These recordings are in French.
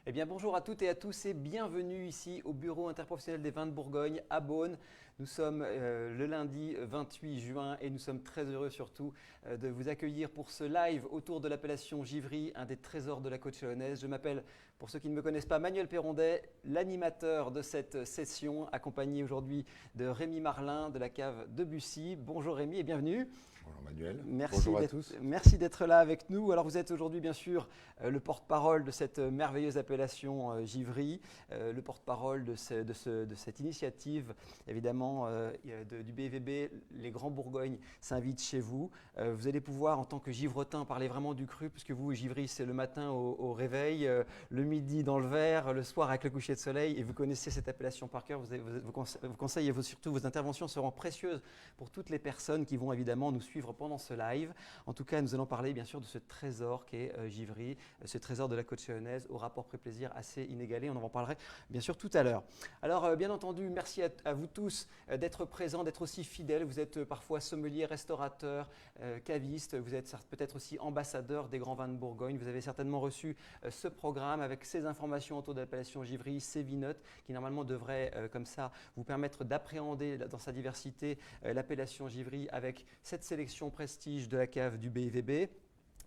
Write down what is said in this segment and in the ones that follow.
Eh bien, bonjour à toutes et à tous et bienvenue ici au Bureau interprofessionnel des vins de Bourgogne à Beaune. Nous sommes le lundi 28 juin et nous sommes très heureux surtout de vous accueillir pour ce live autour de l'appellation Givry, un des trésors de la côte chalonnaise. Je m'appelle, pour ceux qui ne me connaissent pas, Manuel Perrondet, l'animateur de cette session, accompagné aujourd'hui de Rémi Marlin de la cave de Bussy. Bonjour Rémi et bienvenue. Bonjour Manuel, Merci bonjour à d'être, tous. merci d'être là avec nous. Alors vous êtes aujourd'hui bien sûr le porte-parole de cette merveilleuse appellation Givry, le porte-parole de cette initiative évidemment du BVB. Les Grands Bourgognes s'invitent chez vous. Vous allez pouvoir en tant que givretin parler vraiment du cru, puisque vous, Givry, c'est le matin au réveil, le midi dans le verre, le soir avec le coucher de soleil, et vous connaissez cette appellation par cœur. Vos conseils et surtout vos interventions seront précieuses pour toutes les personnes qui vont évidemment nous suivre pendant ce live. En tout cas, nous allons parler bien sûr de ce trésor qu'est Givry, ce trésor de la côte chalonnaise au rapport prix-plaisir assez inégalé. On en parlerait bien sûr tout à l'heure. Alors, bien entendu, merci à vous tous d'être présents, d'être aussi fidèles. Vous êtes parfois sommeliers, restaurateurs, cavistes. Vous êtes peut-être aussi ambassadeurs des grands vins de Bourgogne. Vous avez certainement reçu ce programme avec ces informations autour de l'appellation Givry, ces vinotes qui normalement devraient, comme ça, vous permettre d'appréhender dans sa diversité l'appellation Givry avec cette sélection prestige de la cave du BVB.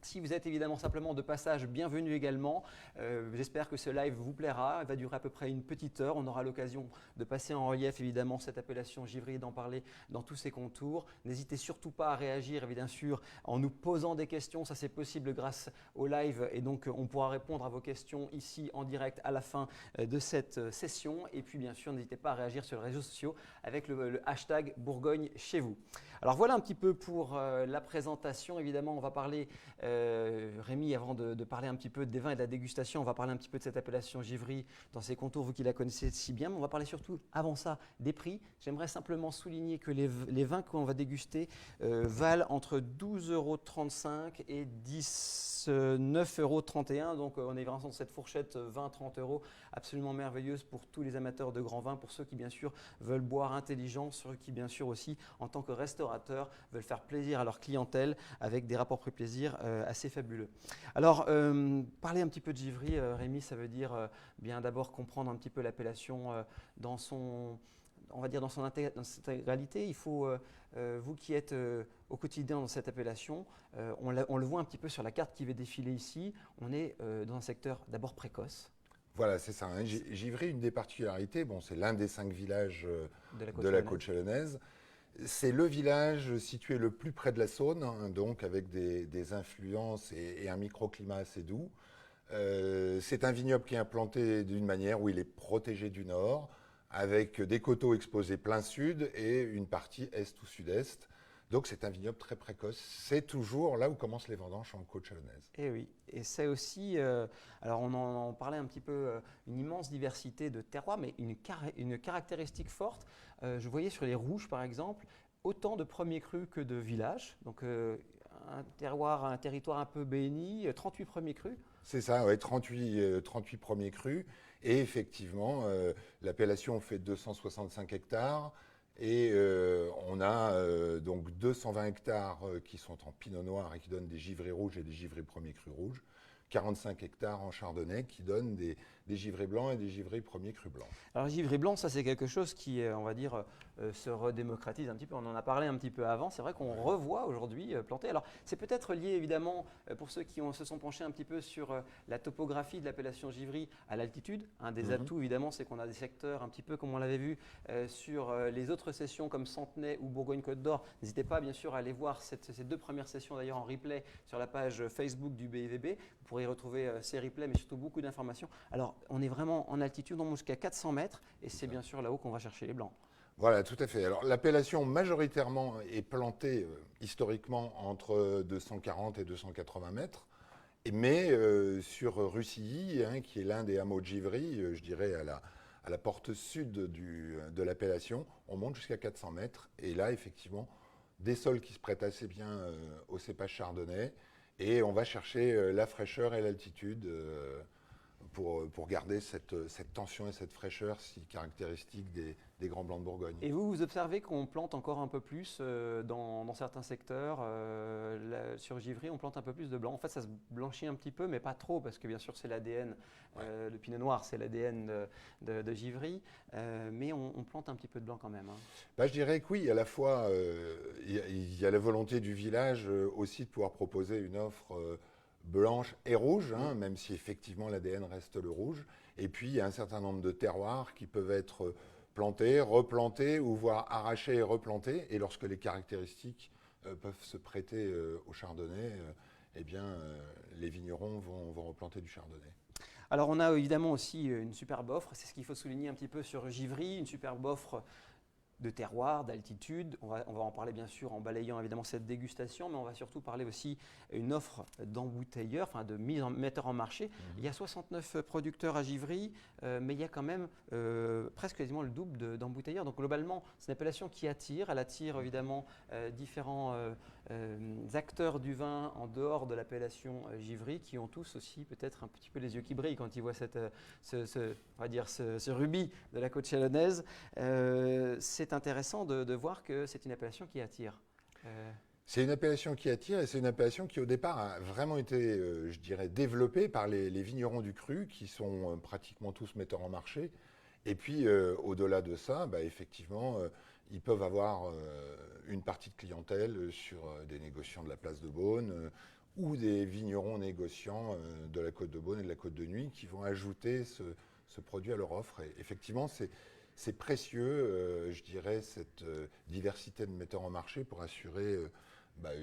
Si vous êtes évidemment simplement de passage, bienvenue également. J'espère que ce live vous plaira. Il va durer à peu près une petite heure. On aura l'occasion de passer en relief évidemment cette appellation Givry et d'en parler dans tous ses contours. N'hésitez surtout pas à réagir, et bien sûr, en nous posant des questions. Ça, c'est possible grâce au live et donc on pourra répondre à vos questions ici en direct à la fin de cette session. Et puis, bien sûr, n'hésitez pas à réagir sur les réseaux sociaux avec le hashtag Bourgogne chez vous. Alors voilà un petit peu pour la présentation. Évidemment, on va parler, Rémi, avant de parler un petit peu des vins et de la dégustation, on va parler un petit peu de cette appellation Givry dans ses contours, vous qui la connaissez si bien. Mais on va parler surtout, avant ça, des prix. J'aimerais simplement souligner que les vins qu'on va déguster valent entre 12,35 € et 19,31 €. Donc on est vraiment dans cette fourchette 20-30 €, absolument merveilleuse pour tous les amateurs de grands vins, pour ceux qui bien sûr veulent boire intelligent, ceux qui bien sûr aussi en tant que restaurateurs veulent faire plaisir à leur clientèle avec des rapports prix-plaisir assez fabuleux. Alors parler un petit peu de Givry, Rémi, ça veut dire bien d'abord comprendre un petit peu l'appellation dans son, on va dire dans son intégralité. Il faut, vous qui êtes au quotidien dans cette appellation, on le voit un petit peu sur la carte qui va défiler ici, on est dans un secteur d'abord précoce. Voilà, c'est ça. Hein. Givry, une des particularités, bon, c'est l'un des 5 villages De de la côte chalonnaise. C'est le village situé le plus près de la Saône, hein, donc avec des influences et un microclimat assez doux. C'est un vignoble qui est implanté d'une manière où il est protégé du nord, avec des coteaux exposés plein sud et une partie est ou sud-est. Donc c'est un vignoble très précoce. C'est toujours là où commencent les vendanges en côte chalonnaise. Et oui, et c'est aussi, alors on en parlait un petit peu, une immense diversité de terroirs, mais une caractéristique forte. Je voyais sur les rouges par exemple, autant de premiers crus que de villages. Donc un territoire un peu béni, 38 premiers crus. C'est ça, ouais, 38 premiers crus. Et effectivement, l'appellation fait 265 hectares. Et on a donc 220 hectares qui sont en pinot noir et qui donnent des givrés rouges et des givrés premiers crus rouges. 45 hectares en chardonnay qui donnent des givrés blancs et des givrés premiers crus blancs. Alors givré blanc, ça c'est quelque chose qui, on va dire, se redémocratise un petit peu. On en a parlé un petit peu avant. C'est vrai qu'on revoit aujourd'hui planter. Alors c'est peut-être lié évidemment, pour ceux qui se sont penchés un petit peu sur la topographie de l'appellation Givry, à l'altitude. Un des atouts évidemment, c'est qu'on a des secteurs un petit peu comme on l'avait vu sur les autres sessions comme Centenay ou Bourgogne-Côte d'Or. N'hésitez pas bien sûr à aller voir ces deux premières sessions d'ailleurs en replay sur la page Facebook du BVB. Vous pourrez y retrouver ces replays, mais surtout beaucoup d'informations. Alors on est vraiment en altitude, on monte jusqu'à 400 mètres, et c'est bien sûr là-haut qu'on va chercher les blancs. Voilà, tout à fait. Alors l'appellation majoritairement est plantée historiquement entre 240 et 280 mètres, mais sur Russilly, hein, qui est l'un des hameaux de Givry, je dirais à la porte sud de l'appellation, on monte jusqu'à 400 mètres. Et là, effectivement, des sols qui se prêtent assez bien au cépage chardonnay, et on va chercher la fraîcheur et l'altitude pour garder cette tension et cette fraîcheur si caractéristique des grands blancs de Bourgogne. Et vous observez qu'on plante encore un peu plus dans certains secteurs. Sur Givry, on plante un peu plus de blanc. En fait, ça se blanchit un petit peu, mais pas trop, parce que bien sûr, c'est l'ADN. Le pinot noir, c'est l'ADN de Givry. Mais on plante un petit peu de blanc quand même. Je dirais que oui, à la fois, il y a la volonté du village aussi de pouvoir proposer une offre blanche et rouge, même si effectivement l'ADN reste le rouge. Et puis, il y a un certain nombre de terroirs qui peuvent être plantés, replantés, ou voire arrachés et replantés. Et lorsque les caractéristiques peuvent se prêter au chardonnay, les vignerons vont replanter du chardonnay. Alors, on a évidemment aussi une superbe offre. C'est ce qu'il faut souligner un petit peu sur Givry, une superbe offre de terroir, d'altitude. On va en parler bien sûr en balayant évidemment cette dégustation, mais on va surtout parler aussi une offre d'embouteilleurs, enfin de metteurs en marché. Il y a 69 producteurs à Givry, mais il y a quand même presque quasiment le double d'embouteilleurs. Donc globalement, c'est une appellation qui attire. Elle attire évidemment différents acteurs du vin en dehors de l'appellation Givry, qui ont tous aussi peut-être un petit peu les yeux qui brillent quand ils voient ce rubis de la côte chalonnaise. C'est intéressant de voir que c'est une appellation qui attire. C'est une appellation qui attire, et c'est une appellation qui au départ a vraiment été, je dirais, développée par les vignerons du cru, qui sont pratiquement tous metteurs en marché. Et puis au-delà de ça, effectivement, ils peuvent avoir une partie de clientèle sur des négociants de la place de Beaune ou des vignerons négociants de la Côte de Beaune et de la Côte de Nuits qui vont ajouter ce produit à leur offre. Et effectivement, c'est précieux, je dirais, cette diversité de metteurs en marché pour assurer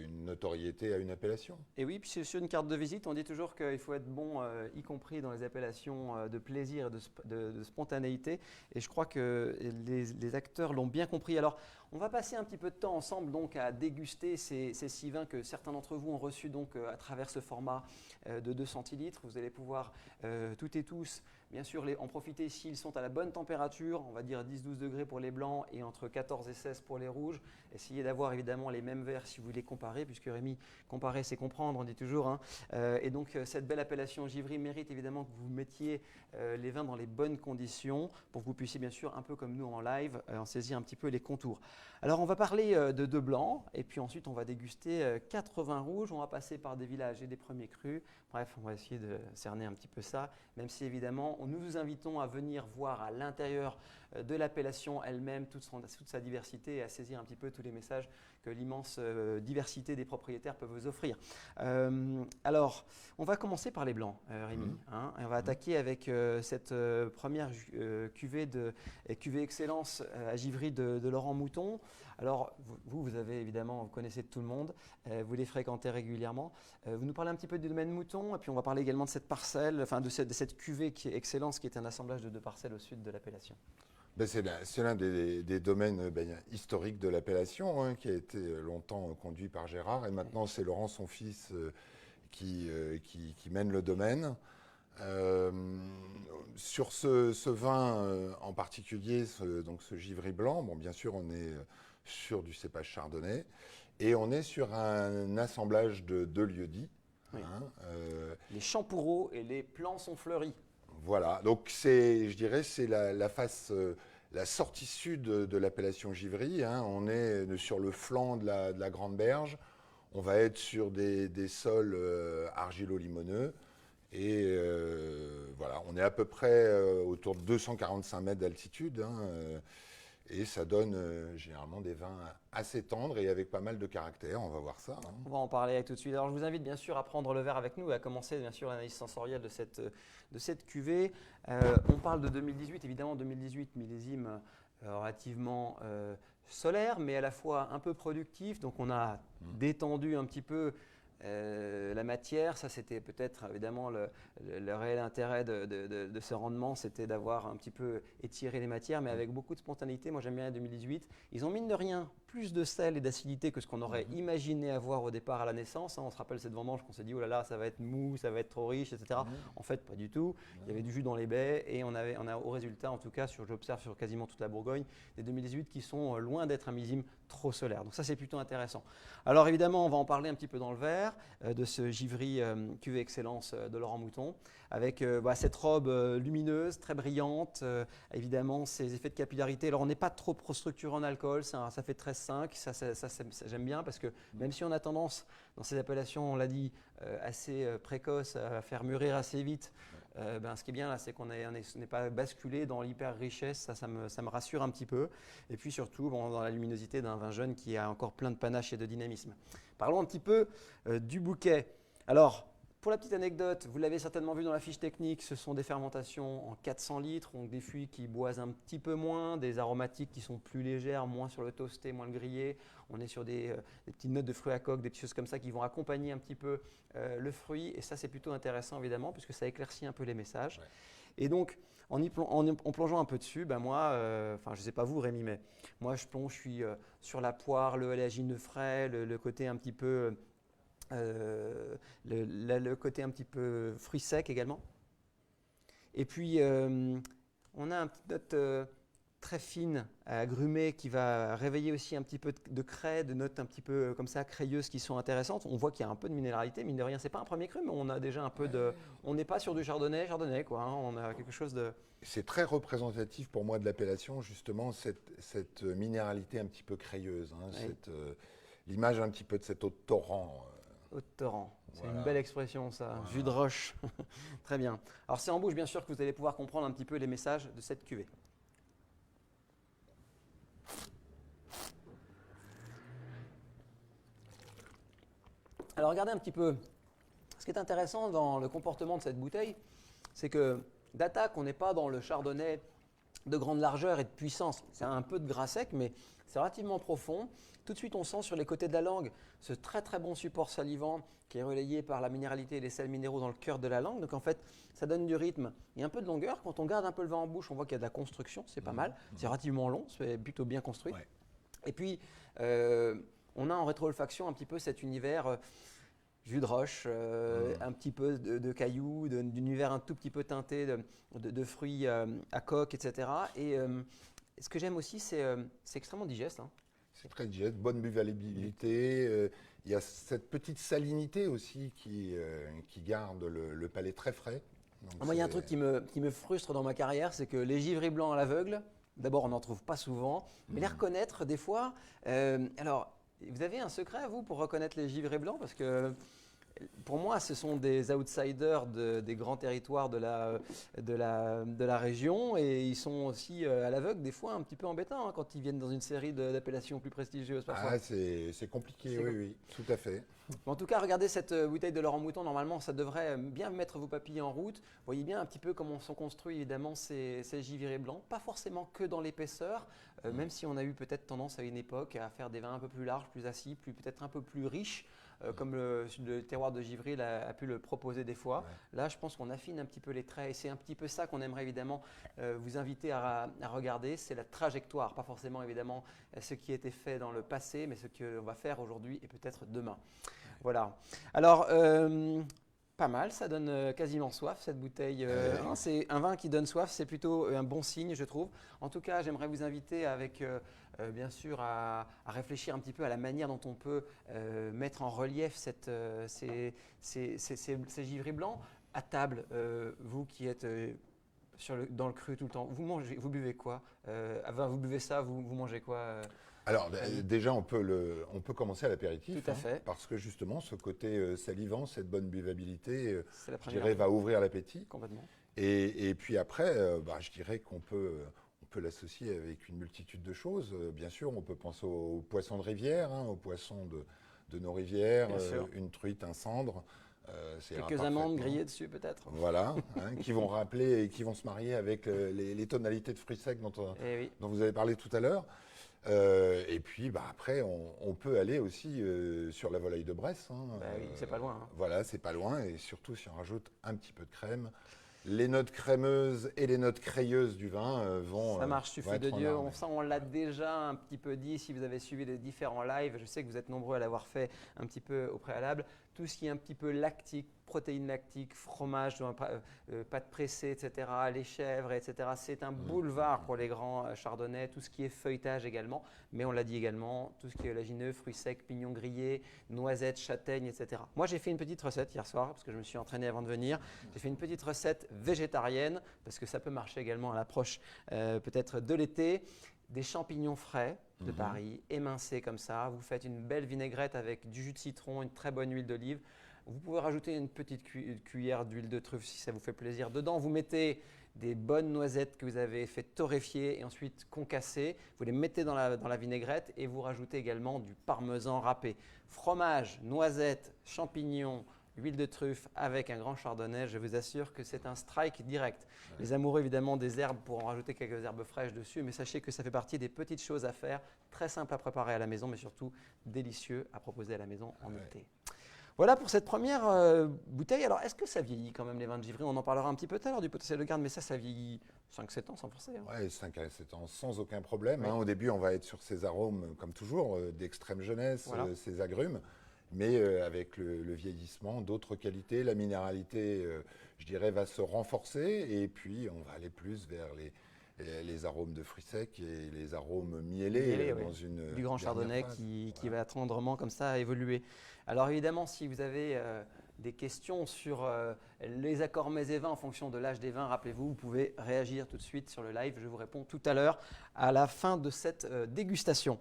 une notoriété à une appellation. Et oui, puis sur une carte de visite, on dit toujours qu'il faut être bon, y compris dans les appellations de plaisir et de spontanéité. Et je crois que les acteurs l'ont bien compris. Alors, on va passer un petit peu de temps ensemble donc à déguster ces 6 vins que certains d'entre vous ont reçus donc à travers ce format de 2 centilitres. Vous allez pouvoir toutes et tous, bien sûr, en profiter s'ils sont à la bonne température, on va dire 10-12 degrés pour les blancs et entre 14 et 16 pour les rouges. Essayez d'avoir évidemment les mêmes verres si vous voulez comparer, puisque Rémi, comparer c'est comprendre, on dit toujours. Et donc cette belle appellation Givry mérite évidemment que vous mettiez les vins dans les bonnes conditions pour que vous puissiez bien sûr, un peu comme nous en live, en saisir un petit peu les contours. Alors on va parler de 2 blancs et puis ensuite on va déguster 4 vins rouges. On va passer par des villages et des premiers crus. Bref, on va essayer de cerner un petit peu ça, même si évidemment nous vous invitons à venir voir à l'intérieur de l'appellation elle-même toute sa diversité et à saisir un petit peu tous les messages que l'immense diversité des propriétaires peuvent vous offrir. Alors, on va commencer par les blancs, Rémi. Et on va attaquer avec cette première cuvée Excellence à Givry de Laurent Mouton. Alors, vous avez évidemment, vous connaissez tout le monde, vous les fréquentez régulièrement. Vous nous parlez un petit peu du domaine Mouton, et puis on va parler également de cette parcelle, enfin de cette cuvée qui est Excellence, qui est un assemblage de 2 parcelles au sud de l'appellation. C'est l'un des domaines historiques de l'appellation, qui a été longtemps conduit par Gérard, et maintenant c'est Laurent, son fils, qui mène le domaine. Sur ce vin en particulier, ce Givry blanc, bien sûr on est sur du cépage chardonnay, et on est sur un assemblage de 2 lieux-dits. Oui. Les champs-pourreaux et les plants sont fleuris. Voilà, donc je dirais c'est la face, la sortie sud de l'appellation Givry. On est sur le flanc de la Grande Berge. On va être sur des sols argilo-limoneux. Et voilà, on est à peu près autour de 245 mètres d'altitude. Et ça donne généralement des vins assez tendres et avec pas mal de caractère. On va voir ça. On va en parler tout de suite. Alors, je vous invite bien sûr à prendre le verre avec nous et à commencer bien sûr l'analyse sensorielle de cette cuvée. On parle de 2018, évidemment 2018, millésime relativement solaire, mais à la fois un peu productif. Donc, on a détendu un petit peu la matière. Ça, c'était peut-être évidemment le réel intérêt de ce rendement, c'était d'avoir un petit peu étiré les matières, mais avec beaucoup de spontanéité. Moi, j'aime bien les 2018. Ils ont mine de rien plus de sel et d'acidité que ce qu'on aurait imaginé avoir au départ à la naissance. On se rappelle cette vendange qu'on s'est dit, oh là là, ça va être mou, ça va être trop riche, etc. En fait, pas du tout. Il y avait du jus dans les baies et on a au résultat, en tout cas, j'observe sur quasiment toute la Bourgogne, des 2018 qui sont loin d'être un millésime trop solaire. Donc ça, c'est plutôt intéressant. Alors évidemment, on va en parler un petit peu dans le verre de ce Givry cuvée Excellence de Laurent Mouton. avec cette robe lumineuse, très brillante, évidemment ces effets de capillarité. Alors on n'est pas trop structuré en alcool, ça fait 13,5, ça, j'aime bien parce que même si on a tendance dans ces appellations, on l'a dit, assez précoces à faire mûrir assez vite, ce qui est bien là, c'est qu'on n'est pas basculé dans l'hyper richesse, ça me rassure un petit peu. Et puis surtout dans la luminosité d'un vin jeune qui a encore plein de panache et de dynamisme. Parlons un petit peu du bouquet. Alors, pour la petite anecdote, vous l'avez certainement vu dans la fiche technique, ce sont des fermentations en 400 litres, donc des fûts qui boisent un petit peu moins, des aromatiques qui sont plus légères, moins sur le toasté, moins le grillé. On est sur des petites notes de fruits à coque, des petites choses comme ça qui vont accompagner un petit peu le fruit. Et ça, c'est plutôt intéressant évidemment, puisque ça éclaircit un peu les messages. Ouais. Et donc, en plongeant un peu dessus, moi, je ne sais pas vous Rémi, mais moi je plonge, je suis sur la poire, le oléagineux de frais, le côté un petit peu... le côté un petit peu fruits secs également. Et puis, on a une petite note très fine, agrumée, qui va réveiller aussi un petit peu de craie, de notes un petit peu comme ça, crayeuses qui sont intéressantes. On voit qu'il y a un peu de minéralité, mine de rien, c'est pas un premier cru, mais on a déjà un peu de... On n'est pas sur du chardonnay quoi, hein, on a quelque chose de... C'est très représentatif pour moi de l'appellation, justement, cette minéralité un petit peu crayeuse, hein, oui. L'image un petit peu de cette eau de torrent. Eau de torrent, c'est une belle expression ça, voilà. Jus de roche, très bien. Alors c'est en bouche bien sûr que vous allez pouvoir comprendre un petit peu les messages de cette cuvée. Alors regardez un petit peu, ce qui est intéressant dans le comportement de cette bouteille, c'est que d'attaque, on n'est pas dans le chardonnay de grande largeur et de puissance. C'est un peu de gras sec, mais c'est relativement profond. Tout de suite, on sent sur les côtés de la langue ce très très bon support salivant qui est relayé par la minéralité et les sels minéraux dans le cœur de la langue. Donc en fait, ça donne du rythme et un peu de longueur. Quand on garde un peu le vin en bouche, on voit qu'il y a de la construction, c'est pas mal. C'est relativement long, c'est plutôt bien construit. Ouais. Et puis, on a en rétro-olfaction un petit peu cet univers jus de roche, un petit peu de cailloux, d'univers un tout petit peu teinté de fruits à coque, etc. Et ce que j'aime aussi, c'est extrêmement digeste. Hein. C'est très digeste, bonne buvabilité. Il y a cette petite salinité aussi qui garde le palais très frais. Donc moi, il y a un truc qui me frustre dans ma carrière, c'est que les givris blancs à l'aveugle, d'abord, on n'en trouve pas souvent, mais les reconnaître des fois. Alors, vous avez un secret, vous, pour reconnaître les givrés blancs? Parce que pour moi, ce sont des outsiders des grands territoires de la région et ils sont aussi à l'aveugle des fois un petit peu embêtants hein, quand ils viennent dans une série d'appellations plus prestigieuses parfois. Ah, c'est compliqué, oui, tout à fait. En tout cas, regardez cette bouteille de Laurent Mouton, normalement ça devrait bien mettre vos papilles en route. Vous voyez bien un petit peu comment sont construits évidemment ces givrés blancs, pas forcément que dans l'épaisseur, même si on a eu peut-être tendance à une époque à faire des vins un peu plus larges, plus assis, peut-être un peu plus riches. Comme le terroir de Givry a pu le proposer des fois. Ouais. Là, je pense qu'on affine un petit peu les traits et c'est un petit peu ça qu'on aimerait évidemment vous inviter à regarder. C'est la trajectoire, pas forcément évidemment ce qui a été fait dans le passé, mais ce qu'on va faire aujourd'hui et peut-être demain. Ouais. Voilà. Alors, pas mal, ça donne quasiment soif cette bouteille. C'est un vin qui donne soif, c'est plutôt un bon signe, je trouve. En tout cas, j'aimerais vous inviter avec... bien sûr, à réfléchir un petit peu à la manière dont on peut mettre en relief ces givris blancs. À table, vous qui êtes dans le cru tout le temps, vous buvez quoi? Vous buvez ça, vous mangez quoi? Alors déjà, on peut commencer à l'apéritif. Tout à fait. Parce que justement, ce côté salivant, cette bonne buvabilité, je dirais, va ouvrir l'appétit. Complètement. Et puis après, je dirais qu'on peut l'associer avec une multitude de choses. Bien sûr, on peut penser aux poissons de rivière, hein, aux poissons de nos rivières, une truite, un cendre. Quelques amandes grillées dessus peut-être. Voilà, hein, qui vont rappeler et qui vont se marier avec les tonalités de fruits secs dont vous avez parlé tout à l'heure. Et puis après, on peut aller aussi sur la volaille de Bresse. Hein, oui, c'est pas loin. Hein. Voilà, c'est pas loin. Et surtout, si on rajoute un petit peu de crème, les notes crémeuses et les notes crayeuses du vin vont. Ça marche, feu de Dieu. On l'a déjà un petit peu dit. Si vous avez suivi les différents lives, je sais que vous êtes nombreux à l'avoir fait un petit peu au préalable. tout ce qui est un petit peu lactique, protéines lactiques, fromage, pâte pressée, etc., les chèvres, etc. C'est un boulevard pour les grands chardonnays, tout ce qui est feuilletage également. Mais on l'a dit également, tout ce qui est oléagineux, fruits secs, pignons grillés, noisettes, châtaignes, etc. Moi, j'ai fait une petite recette hier soir, parce que je me suis entraîné avant de venir. J'ai fait une petite recette végétarienne, parce que ça peut marcher également à l'approche peut-être de l'été. Des champignons frais de Paris, émincés comme ça. Vous faites une belle vinaigrette avec du jus de citron, une très bonne huile d'olive. Vous pouvez rajouter une petite cuillère d'huile de truffe si ça vous fait plaisir. Dedans, vous mettez des bonnes noisettes que vous avez fait torréfier et ensuite concasser. Vous les mettez dans la vinaigrette et vous rajoutez également du parmesan râpé. Fromage, noisettes, champignons, huile de truffe avec un grand chardonnay, je vous assure que c'est un strike direct. Ouais. Les amoureux évidemment des herbes pourront rajouter quelques herbes fraîches dessus, mais sachez que ça fait partie des petites choses à faire, très simples à préparer à la maison, mais surtout délicieux à proposer à la maison en été. Voilà pour cette première bouteille. Alors, est-ce que ça vieillit quand même les vins de Givry? On en parlera un petit peu tout à l'heure du potentiel de garde, mais ça vieillit 5-7 ans sans forcer. Hein. Oui, 5 à 7 ans sans aucun problème. Oui. Hein. Au début, on va être sur ces arômes, comme toujours, d'extrême jeunesse, voilà. Ces agrumes. Mais avec le vieillissement, d'autres qualités, la minéralité, je dirais, va se renforcer. Et puis, on va aller plus vers les arômes de fruits secs et les arômes mielés dans une du grand chardonnay qui va tendrement comme ça évoluer. Alors évidemment, si vous avez des questions sur les accords mets et vins en fonction de l'âge des vins, rappelez-vous, vous pouvez réagir tout de suite sur le live. Je vous réponds tout à l'heure à la fin de cette dégustation.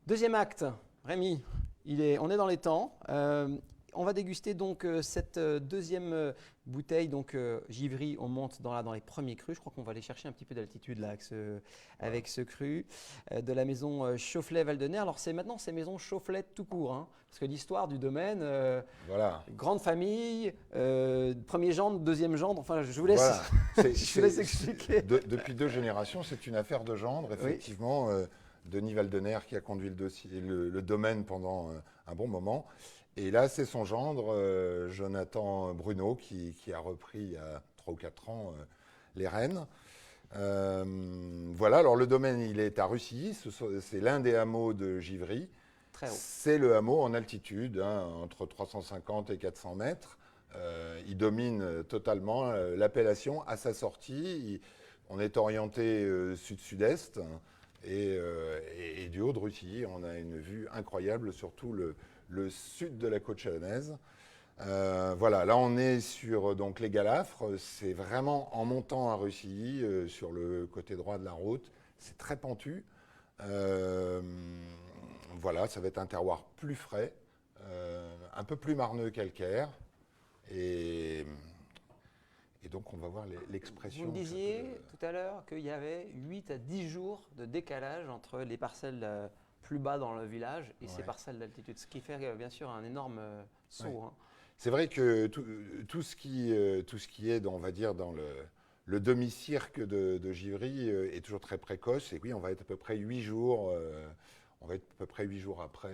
Deuxième acte, Rémi, on est dans les temps. On va déguster donc cette deuxième bouteille, donc Givry. On monte dans les premiers crus. Je crois qu'on va aller chercher un petit peu d'altitude là avec ce cru de la maison Chaufflet-Valdener. Alors maintenant c'est maison Chaufflet tout court, hein, parce que l'histoire du domaine, grande famille, premier gendre, deuxième gendre. Enfin, je vous laisse, je vous laisse expliquer. Depuis 2 générations, c'est une affaire de gendre, effectivement. Oui. Denis Valdener qui a conduit le domaine pendant un bon moment. Et là, c'est son gendre, Jonathan Bruno, qui a repris il y a 3 ou 4 ans les rênes. Voilà, alors le domaine, il est à Russilly, c'est l'un des hameaux de Givry. Très haut. C'est le hameau en altitude, hein, entre 350 et 400 mètres. Il domine totalement l'appellation. À sa sortie, on est orienté sud-sud-est. Et du haut de Russilly, on a une vue incroyable sur tout le sud de la côte chalonnaise. Voilà, là on est sur donc, les Galafres. C'est vraiment en montant à Russilly, sur le côté droit de la route. C'est très pentu. Voilà, ça va être un terroir plus frais, un peu plus marneux calcaire. Et donc, on va voir l'expression. Vous me disiez tout à l'heure qu'il y avait 8 à 10 jours de décalage entre les parcelles plus bas dans le village et ces parcelles d'altitude, ce qui fait bien sûr un énorme saut. Ouais. Hein. C'est vrai que tout ce qui est, on va dire, dans le demi-cirque de Givry est toujours très précoce. Et oui, on va être à peu près 8 jours. On va être à peu près 8 jours après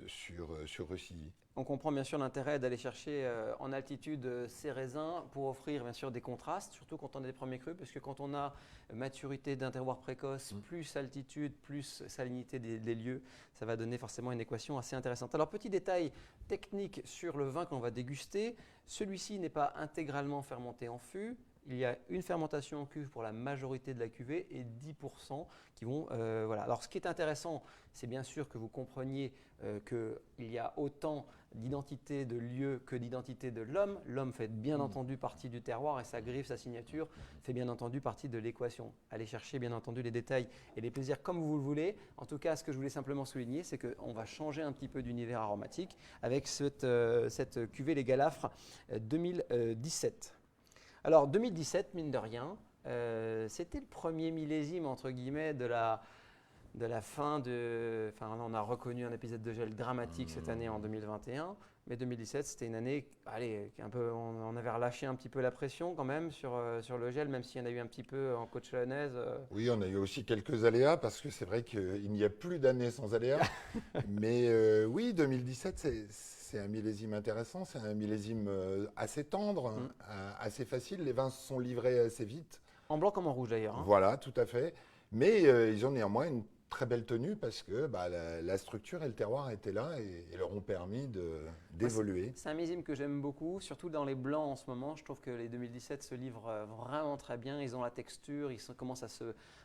sur Russilly. On comprend bien sûr l'intérêt d'aller chercher en altitude ces raisins pour offrir bien sûr des contrastes, surtout quand on a des premiers crus, parce que quand on a maturité d'un terroir précoce, plus altitude, plus salinité des lieux, ça va donner forcément une équation assez intéressante. Alors petit détail technique sur le vin qu'on va déguster, celui-ci n'est pas intégralement fermenté en fût. Il y a une fermentation en cuve pour la majorité de la cuvée et 10% qui vont… voilà. Alors ce qui est intéressant, c'est bien sûr que vous compreniez qu'il y a autant d'identité de lieu que d'identité de l'homme. L'homme fait bien entendu partie du terroir et sa griffe, sa signature fait bien entendu partie de l'équation. Allez chercher bien entendu les détails et les plaisirs comme vous le voulez. En tout cas, ce que je voulais simplement souligner, c'est qu'on va changer un petit peu d'univers aromatique avec cette cuvée Les Galafres 2017. Alors 2017, mine de rien, c'était le premier millésime entre guillemets de la fin de… Enfin, on a reconnu un épisode de gel dramatique cette année en 2021, mais 2017, c'était une année, allez, un peu, on avait relâché un petit peu la pression quand même sur le gel, même s'il y en a eu un petit peu en côte chalonnaise. Oui, on a eu aussi quelques aléas, parce que c'est vrai qu'il n'y a plus d'années sans aléas. Mais oui, 2017, c'est un millésime intéressant, c'est un millésime assez tendre, assez facile. Les vins sont livrés assez vite. En blanc comme en rouge d'ailleurs. Hein. Voilà, tout à fait. Mais ils ont néanmoins une très belle tenue parce que la structure et le terroir étaient là et leur ont permis d'évoluer. C'est un millésime que j'aime beaucoup, surtout dans les blancs en ce moment. Je trouve que les 2017 se livrent vraiment très bien. Ils ont la texture, commencent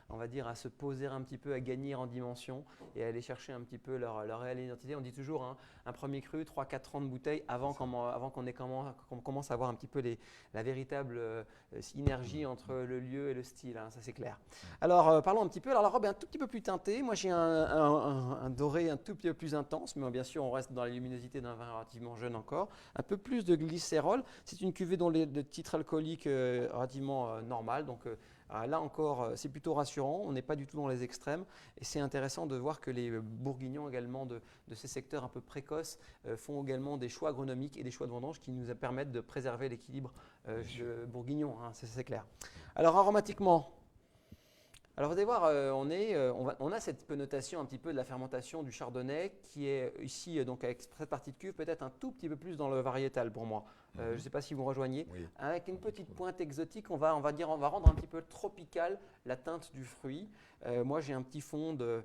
on va dire, à se poser un petit peu, à gagner en dimension et à aller chercher un petit peu leur réelle identité. On dit toujours un premier cru, 3-4 ans de bouteille avant qu'on commence à voir un petit peu la véritable synergie entre le lieu et le style. Ça c'est clair. Alors parlons un petit peu. Alors la robe est un tout petit peu plus teintée. Moi j'ai un doré un tout petit peu plus intense, mais bien sûr on reste dans la luminosité d'un vin relativement jeune encore. Un peu plus de glycérol. C'est une cuvée dont le titre alcoolique relativement normal. Donc là encore, c'est plutôt rassurant. On n'est pas du tout dans les extrêmes. Et c'est intéressant de voir que les bourguignons également de ces secteurs un peu précoces font également des choix agronomiques et des choix de vendange qui nous permettent de préserver l'équilibre bourguignon. C'est clair. Alors aromatiquement, alors vous allez voir, on a cette connotation un petit peu de la fermentation du chardonnay qui est ici, donc avec cette partie de cuve, peut-être un tout petit peu plus dans le variétal pour moi. Je ne sais pas si vous rejoignez. Oui. Avec une petite pointe exotique, on va rendre un petit peu tropical la teinte du fruit. Moi j'ai un petit fond de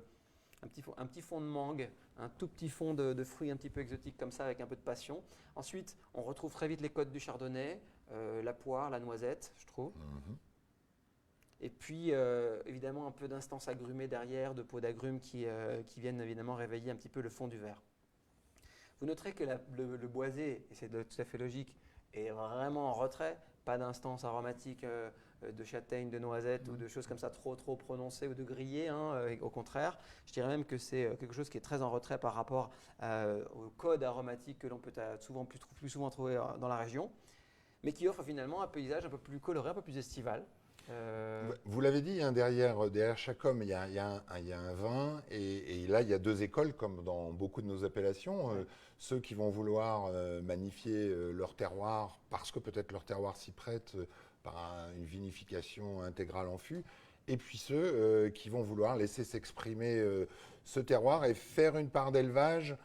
mangue, un tout petit fond de fruits un petit peu exotiques comme ça avec un peu de passion. Ensuite, on retrouve très vite les côtes du chardonnay, la poire, la noisette, je trouve. Et puis, évidemment, un peu d'instance agrumée derrière, de peaux d'agrumes qui viennent évidemment réveiller un petit peu le fond du verre. Vous noterez que le boisé, et c'est tout à fait logique, est vraiment en retrait. Pas d'instance aromatique de châtaigne, de noisette ou de choses comme ça trop prononcées ou de grillées. Au contraire, je dirais même que c'est quelque chose qui est très en retrait par rapport au code aromatique que l'on peut plus souvent trouver dans la région, mais qui offre finalement un paysage un peu plus coloré, un peu plus estival. Vous l'avez dit, derrière chaque homme, il y a un vin, et là, il y a deux écoles, comme dans beaucoup de nos appellations. Ceux qui vont vouloir magnifier leur terroir, parce que peut-être leur terroir s'y prête par une vinification intégrale en fût, et puis ceux qui vont vouloir laisser s'exprimer ce terroir et faire une part d'élevage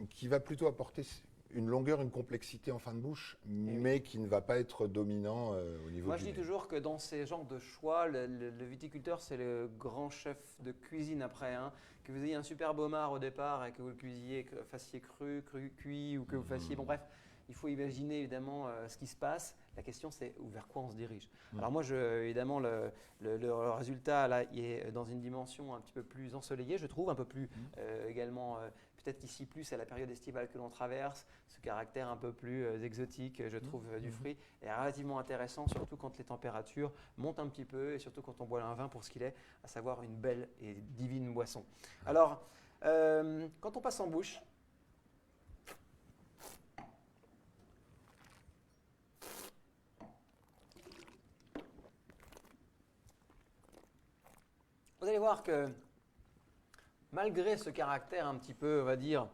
qui va plutôt apporter une longueur, une complexité en fin de bouche, mais qui ne va pas être dominant au niveau Moi, du je dis nez. toujours que dans ces genres de choix, le viticulteur, c'est le grand chef de cuisine après. Que vous ayez un super homard au départ et que vous le cuisiez, que vous fassiez cru, cuit ou que vous fassiez… Bon, bref, il faut imaginer évidemment ce qui se passe. La question, c'est vers quoi on se dirige. Alors moi, évidemment, le résultat, là, il est dans une dimension un petit peu plus ensoleillée, je trouve, un peu plus également… Peut-être qu'ici, plus à la période estivale que l'on traverse, ce caractère un peu plus exotique, je trouve, du fruit est relativement intéressant, surtout quand les températures montent un petit peu et surtout quand on boit un vin pour ce qu'il est, à savoir une belle et divine boisson. Alors, quand on passe en bouche, vous allez voir que malgré ce caractère un petit peu, on va dire,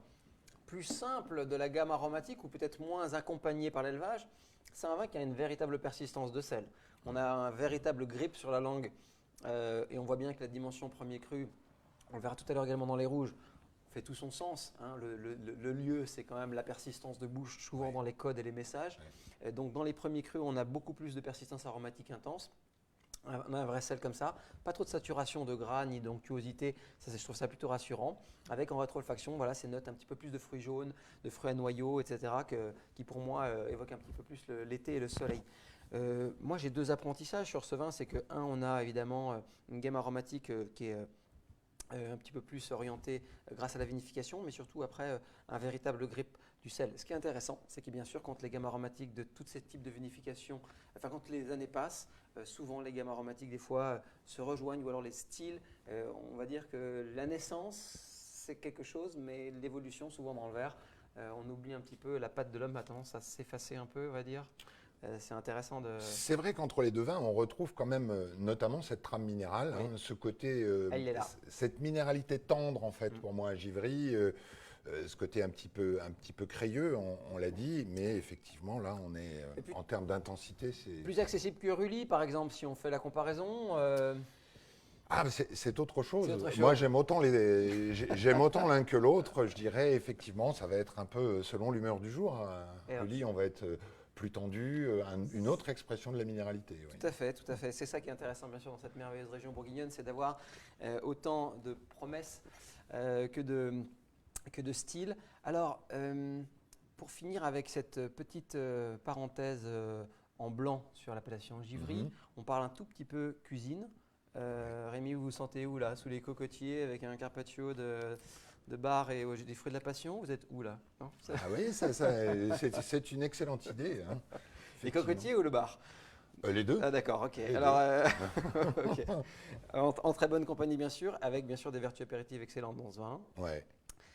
plus simple de la gamme aromatique ou peut-être moins accompagné par l'élevage, c'est un vin qui a une véritable persistance de sel. On a un véritable grip sur la langue et on voit bien que la dimension premier cru, on le verra tout à l'heure également dans les rouges, fait tout son sens. Le lieu, c'est quand même la persistance de bouche, souvent dans les codes et les messages. Donc dans les premiers crus, on a beaucoup plus de persistance aromatique intense. On a un vrai sel comme ça, pas trop de saturation de gras ni d'onctuosité, je trouve ça plutôt rassurant. Avec en rétro-olfaction, voilà, ces notes un petit peu plus de fruits jaunes, de fruits à noyaux, etc. qui pour moi évoquent un petit peu plus l'été et le soleil. Moi j'ai deux apprentissages sur ce vin, c'est que on a évidemment une gamme aromatique qui est un petit peu plus orientée grâce à la vinification, mais surtout après un véritable grip du sel. Ce qui est intéressant, c'est que bien sûr, quand les gammes aromatiques de tous ces types de vinification, enfin quand les années passent, souvent les gammes aromatiques des fois se rejoignent ou alors les styles, on va dire que la naissance c'est quelque chose, mais l'évolution souvent dans le verre, on oublie un petit peu, la patte de l'homme a tendance à s'effacer un peu, on va dire. C'est intéressant de… C'est vrai qu'entre les deux vins, on retrouve quand même notamment cette trame minérale, Oui. ce côté, Elle est là. cette minéralité tendre en fait pour moi à Givry, ce côté un petit peu crayeux, on l'a dit, mais effectivement là on est puis, en termes d'intensité, c'est plus accessible que Rully par exemple si on fait la comparaison. Ah, c'est autre chose. C'est autre chose. Moi, j'aime autant l'un que l'autre. Je dirais effectivement, ça va être un peu selon l'humeur du jour. À Rully, on va être plus tendu, une autre expression de la minéralité. Oui. Tout à fait, tout à fait. C'est ça qui est intéressant, bien sûr, dans cette merveilleuse région bourguignonne, c'est d'avoir autant de promesses que de styles. Alors, pour finir avec cette petite parenthèse en blanc sur l'appellation Givry, on parle un tout petit peu cuisine. Rémi, vous vous sentez où là? Sous les cocotiers avec un carpaccio de bar et des fruits de la passion? Vous êtes où là? Non, Ah oui, c'est une excellente idée. Hein, les cocotiers ou le bar? Les deux. Ah d'accord, ok. Les Alors, ok. En très bonne compagnie bien sûr, avec bien sûr des vertus apéritives excellentes dans ce vin. Ouais.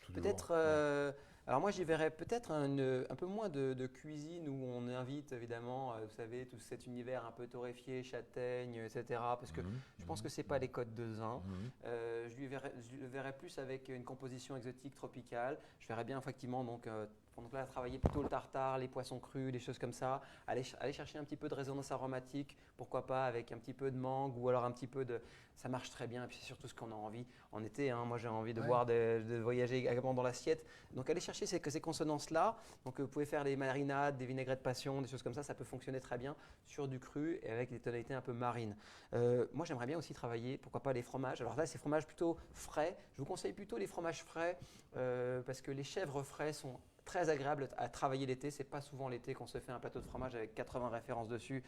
Toujours. Peut-être, alors moi j'y verrais peut-être un peu moins de cuisine où on invite évidemment, vous savez, tout cet univers un peu torréfié, châtaigne, etc. Parce que je pense que c'est pas les codes de vin. Je le verrais plus avec une composition exotique tropicale. Je verrais bien effectivement donc là, travailler plutôt le tartare, les poissons crus, des choses comme ça. Aller chercher un petit peu de résonance aromatique, pourquoi pas avec un petit peu de mangue ou alors un petit peu de… Ça marche très bien et puis c'est surtout ce qu'on a envie en été. Hein. Moi, j'ai envie de boire, de voyager également dans l'assiette. Donc, aller chercher ces consonances-là. Donc, vous pouvez faire des marinades, des vinaigrettes de passion, des choses comme ça peut fonctionner très bien sur du cru et avec des tonalités un peu marines. Moi, j'aimerais bien aussi travailler, pourquoi pas les fromages. Alors là, ces fromages plutôt frais. Je vous conseille plutôt les fromages frais parce que les chèvres frais sont très agréable à travailler l'été. C'est pas souvent l'été qu'on se fait un plateau de fromage avec 80 références dessus,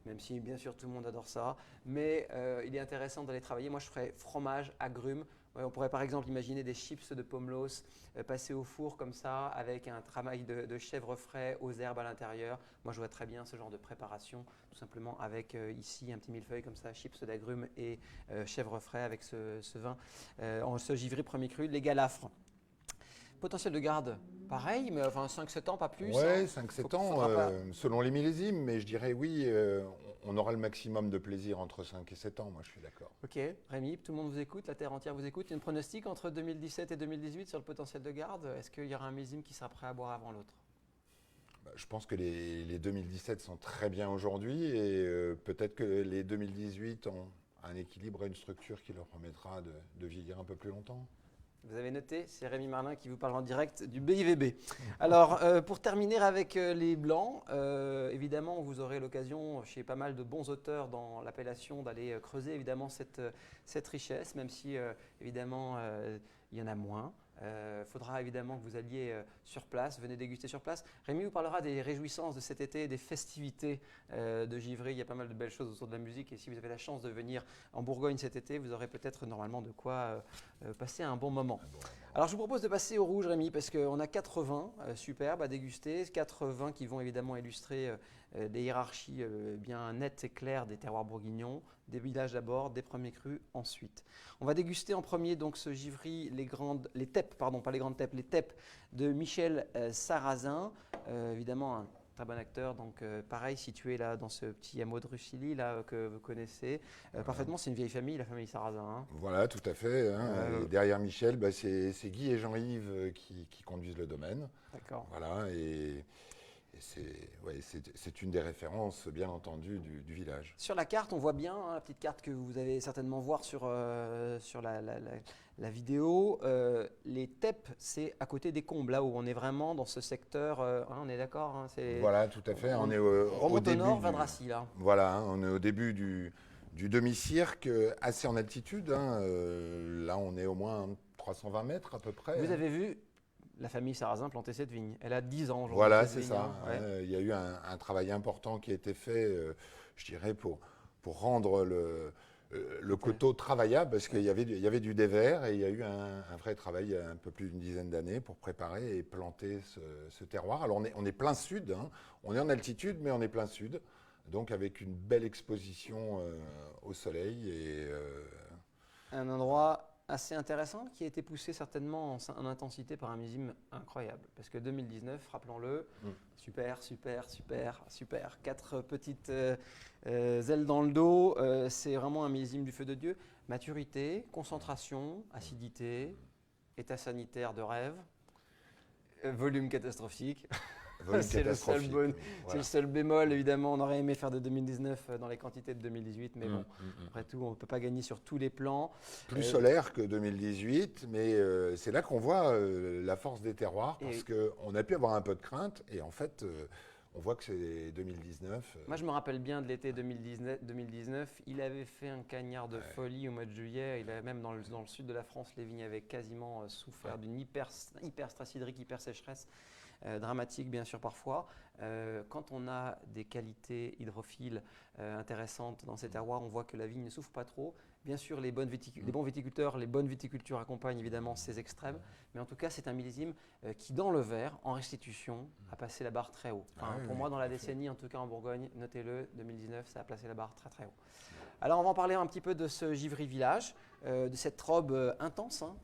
même si bien sûr tout le monde adore ça. Mais il est intéressant d'aller travailler. Moi, je ferais fromage, agrumes. Ouais, on pourrait par exemple imaginer des chips de pomelos passés au four comme ça, avec un travail de chèvre frais aux herbes à l'intérieur. Moi, je vois très bien ce genre de préparation, tout simplement avec ici un petit millefeuille comme ça, chips d'agrumes et chèvre frais avec ce vin, ce Givry premier cru, les galafres. Potentiel de garde, pareil, mais enfin 5-7 ans, pas plus. Ouais, hein. 5-7 ans, selon les millésimes, mais je dirais oui, on aura le maximum de plaisir entre 5 et 7 ans, moi je suis d'accord. Ok, Rémi, tout le monde vous écoute, la terre entière vous écoute. Il y a un pronostic entre 2017 et 2018 sur le potentiel de garde. Est-ce qu'il y aura un millésime qui sera prêt à boire avant l'autre? Je pense que les 2017 sont très bien aujourd'hui et peut-être que les 2018 ont un équilibre et une structure qui leur permettra de vieillir un peu plus longtemps. Vous avez noté, c'est Rémi Marlin qui vous parle en direct du BIVB. Alors, pour terminer avec les blancs, évidemment, vous aurez l'occasion, chez pas mal de bons auteurs dans l'appellation, d'aller creuser évidemment cette richesse, même si évidemment il y en a moins. Faudra évidemment que vous alliez sur place, venez déguster sur place. Rémi vous parlera des réjouissances de cet été, des festivités de Givry. Il y a pas mal de belles choses autour de la musique et si vous avez la chance de venir en Bourgogne cet été, vous aurez peut-être normalement de quoi passer un bon moment. Alors je vous propose de passer au rouge, Rémi, parce qu'on a 4 vins superbes à déguster, 4 vins qui vont évidemment illustrer des hiérarchies bien nettes et claires des terroirs bourguignons, des villages d'abord, des premiers crus ensuite. On va déguster en premier donc ce Givry, les Teppes, pardon, pas les grandes Teppes, les Teppes de Michel Sarrazin, évidemment un très bon acteur, donc pareil situé là dans ce petit hameau de Ruchilly là que vous connaissez parfaitement, c'est une vieille famille, la famille Sarrazin. Hein. Voilà, tout à fait. Hein. Et derrière Michel, c'est Guy et Jean-Yves qui conduisent le domaine. D'accord. Voilà, et c'est une des références, bien entendu, du village. Sur la carte, on voit bien, hein, la petite carte que vous allez certainement voir sur la vidéo. Les Teppes, c'est à côté des Combes, là où on est vraiment dans ce secteur. Hein, on est d'accord hein, Voilà, tout à fait. On est au début nord, vers Dracy, là. Voilà, hein, on est au début du demi-cirque, assez en altitude. Hein, là, on est au moins 320 mètres à peu près. Vous avez vu la famille Sarrazin planter cette vigne. Elle a 10 ans aujourd'hui. Voilà, c'est ça. Hein, ouais. Il y a eu un travail important qui a été fait, je dirais, pour rendre le coteau travaillable, parce qu'il y avait du dévers et il y a eu un vrai travail il y a un peu plus d'une dizaine d'années pour préparer et planter ce terroir. Alors on est plein sud, hein. On est en altitude, mais on est plein sud, donc avec une belle exposition au soleil. Un endroit assez intéressant qui a été poussé certainement en intensité par un millésime incroyable. Parce que 2019, rappelons-le, super. 4 petites ailes dans le dos, c'est vraiment un millésime du feu de Dieu. Maturité, concentration, acidité, état sanitaire de rêve, volume catastrophique. C'est le seul bémol, évidemment. On aurait aimé faire de 2019 dans les quantités de 2018, mais bon, après tout, on ne peut pas gagner sur tous les plans. Plus solaire que 2018, mais c'est là qu'on voit la force des terroirs, parce qu'on a pu avoir un peu de crainte, et en fait, on voit que c'est 2019. Moi, je me rappelle bien de l'été 2019. Il avait fait un cagnard de folie au mois de juillet. Il avait même dans le sud de la France, les vignes avaient quasiment souffert d'une hyper stress hydrique, hyper sécheresse. Dramatique bien sûr parfois. Quand on a des qualités hydrophiles intéressantes dans ces terroirs, on voit que la vigne ne souffre pas trop. Bien sûr, les bons viticulteurs, les bonnes viticultures accompagnent évidemment ces extrêmes, mais en tout cas, c'est un millésime qui, dans le verre, en restitution, a passé la barre très haut. Enfin, pour moi, dans la décennie, en tout cas en Bourgogne, notez-le, 2019, ça a placé la barre très très haut. Alors, on va en parler un petit peu de ce Givry Village, de cette robe intense. Hein.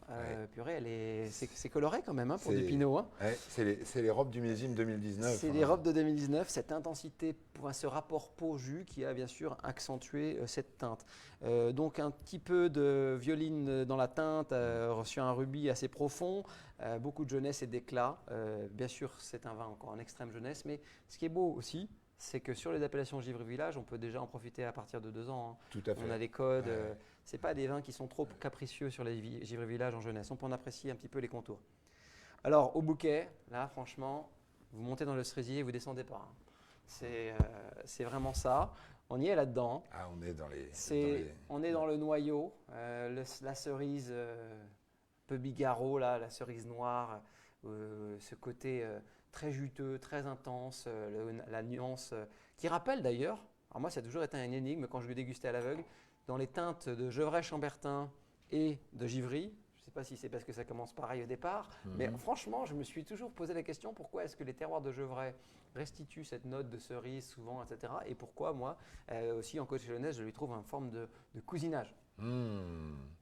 Purée, c'est coloré quand même hein, pour du Pinot. Hein. Ouais, c'est les robes du millésime 2019. C'est les robes de 2019, cette intensité, ce rapport peau-jus qui a bien sûr accentué cette teinte. Donc un petit peu de violine dans la teinte, reçu un rubis assez profond, beaucoup de jeunesse et d'éclat. Bien sûr, c'est un vin encore en extrême jeunesse, mais ce qui est beau aussi, c'est que sur les appellations Givry Village, on peut déjà en profiter à partir de 2 ans. Hein. Tout à fait. On a des codes. Ce n'est pas des vins qui sont trop capricieux sur les Givry Village en jeunesse. On peut en apprécier un petit peu les contours. Alors, au bouquet, là, franchement, vous montez dans le cerisier et vous descendez pas. Hein. C'est vraiment ça. On y est là-dedans. Ah, on est dans les. On est dans le noyau, la cerise peu bigarreau, là, la cerise noire, ce côté très juteux, très intense, la nuance qui rappelle d'ailleurs, alors moi ça a toujours été une énigme quand je le dégustais à l'aveugle, dans les teintes de Gevrey-Chambertin et de Givry. Je ne sais pas si c'est parce que ça commence pareil au départ, mais franchement je me suis toujours posé la question pourquoi est-ce que les terroirs de Gevrey restituent cette note de cerise souvent, etc. Et pourquoi moi aussi en côte chalonnaise je lui trouve une forme de cousinage.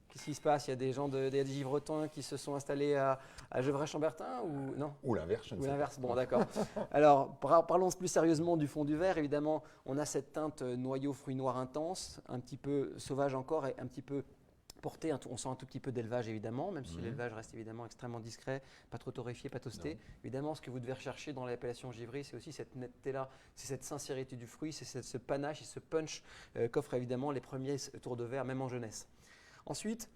Qu'est-ce qui se passe? Il y a des gens des Givretons qui se sont installés à Gevrey-Chambertin ou non? Ou l'inverse, je ne sais pas. Ou l'inverse, bon d'accord. Alors parlons plus sérieusement du fond du verre. Évidemment, on a cette teinte noyau fruit noir intense, un petit peu sauvage encore et un petit peu porté. On sent un tout petit peu d'élevage évidemment, même si l'élevage reste évidemment extrêmement discret, pas trop torréfié, pas toasté. Non. Évidemment, ce que vous devez rechercher dans l'appellation Givry, c'est aussi cette netteté-là, c'est cette sincérité du fruit, c'est ce panache et ce punch qu'offrent évidemment les premiers tours de verre, même en jeunesse. Ensuite,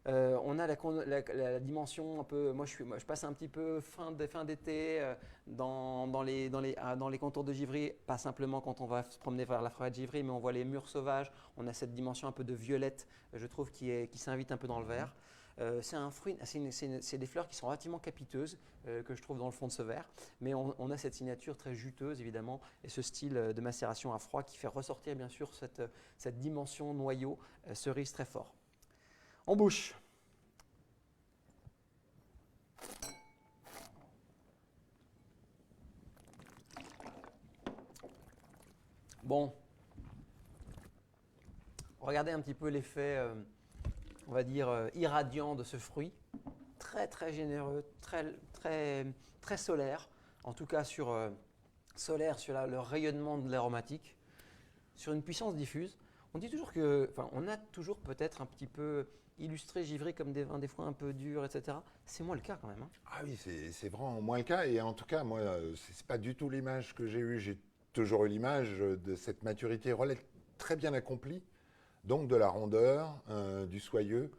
on a la dimension un peu. Moi, je passe un petit peu fin d'été dans les contours de Givry, pas simplement quand on va se promener vers la forêt de Givry, mais on voit les murs sauvages. On a cette dimension un peu de violette, je trouve, qui s'invite un peu dans le verre. C'est un fruit, c'est des fleurs qui sont relativement capiteuses que je trouve dans le fond de ce verre, mais on a cette signature très juteuse évidemment et ce style de macération à froid qui fait ressortir bien sûr cette dimension noyau cerise très fort. En bouche. Bon. Regardez un petit peu l'effet, on va dire, irradiant de ce fruit. Très, très généreux, très solaire. En tout cas, solaire sur le rayonnement de l'aromatique. Sur une puissance diffuse. On dit toujours on a toujours peut-être un petit peu illustré Givry comme des vins des fois un peu durs, etc. C'est moins le cas quand même. Hein. Ah oui, c'est vraiment moins le cas. Et en tout cas, moi, c'est pas du tout l'image que j'ai eue. J'ai toujours eu l'image de cette maturité très bien accomplie, donc de la rondeur, du soyeux.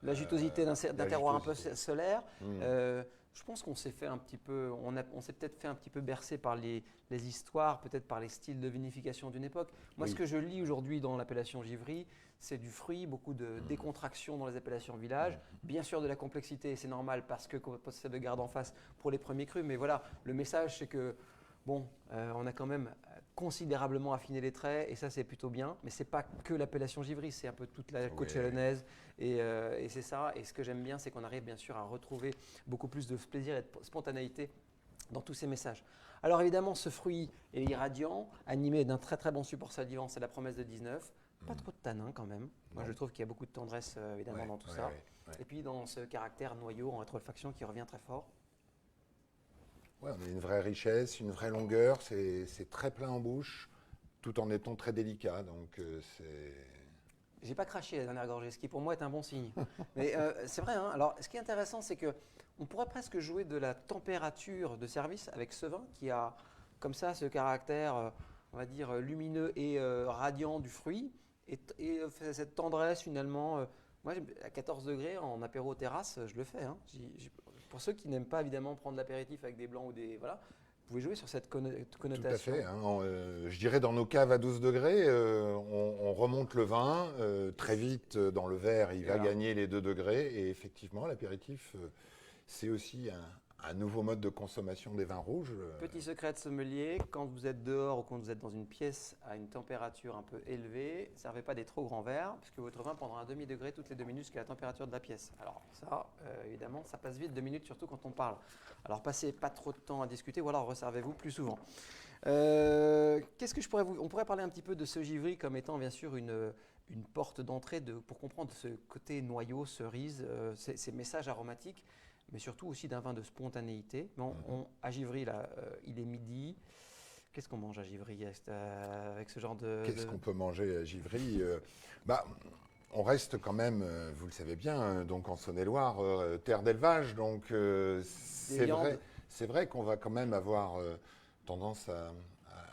La jutosité d'un terroir un peu solaire. Je pense qu'on s'est fait un petit peu, on s'est peut-être fait un petit peu bercer par les histoires, peut-être par les styles de vinification d'une époque. Moi, ce que je lis aujourd'hui dans l'appellation Givry, c'est du fruit, beaucoup de décontraction dans les appellations village, bien sûr de la complexité, c'est normal parce que possède de garde en face pour les premiers crus, mais voilà, le message c'est que bon, on a quand même considérablement affiné les traits et ça c'est plutôt bien, mais c'est pas que l'appellation Givry, c'est un peu toute la côte chalonnaise et c'est ça. Et ce que j'aime bien, c'est qu'on arrive bien sûr à retrouver beaucoup plus de plaisir et de spontanéité dans tous ces messages. Alors évidemment, ce fruit est irradiant, animé d'un très très bon support salivant, c'est la promesse de 19. Pas trop de tanin quand même. Moi je trouve qu'il y a beaucoup de tendresse évidemment dans tout ça. Et puis dans ce caractère noyau en rétrofaction qui revient très fort. Ouais, on a une vraie richesse, une vraie longueur, c'est très plein en bouche, tout en étant très délicat. Donc c'est. J'ai pas craché la dernière gorgée, ce qui pour moi est un bon signe. Mais c'est vrai. Hein. Alors, ce qui est intéressant, c'est que on pourrait presque jouer de la température de service avec ce vin qui a comme ça ce caractère, on va dire lumineux et radiant du fruit et cette tendresse finalement. Moi, à 14 degrés en apéro terrasse, je le fais. Hein. Pour ceux qui n'aiment pas évidemment prendre l'apéritif avec des blancs ou des voilà. pouvez jouer sur cette connotation. Tout à fait. Hein. Je dirais dans nos caves à 12 degrés, on remonte le vin. Très vite, dans le verre, il va gagner les 2 degrés. Et effectivement, l'apéritif, c'est aussi un nouveau mode de consommation des vins rouges. Petit secret de sommelier, quand vous êtes dehors ou quand vous êtes dans une pièce à une température un peu élevée, ne servez pas des trop grands verres, puisque votre vin prendra un demi-degré toutes les 2 minutes jusqu'à la température de la pièce. Alors ça, évidemment, ça passe vite 2 minutes, surtout quand on parle. Alors passez pas trop de temps à discuter, ou alors resservez-vous plus souvent. Qu'est-ce que on pourrait parler un petit peu de ce Givry comme étant bien sûr une porte d'entrée pour comprendre ce côté noyau, cerise, ces messages aromatiques, mais surtout aussi d'un vin de spontanéité. Bon, à Givry, là, il est midi. Qu'est-ce qu'on mange à Givry avec ce genre de... Qu'est-ce qu'on peut manger à Givry on reste quand même, vous le savez bien, donc en Saône-et-Loire, terre d'élevage. Donc c'est vrai qu'on va quand même avoir tendance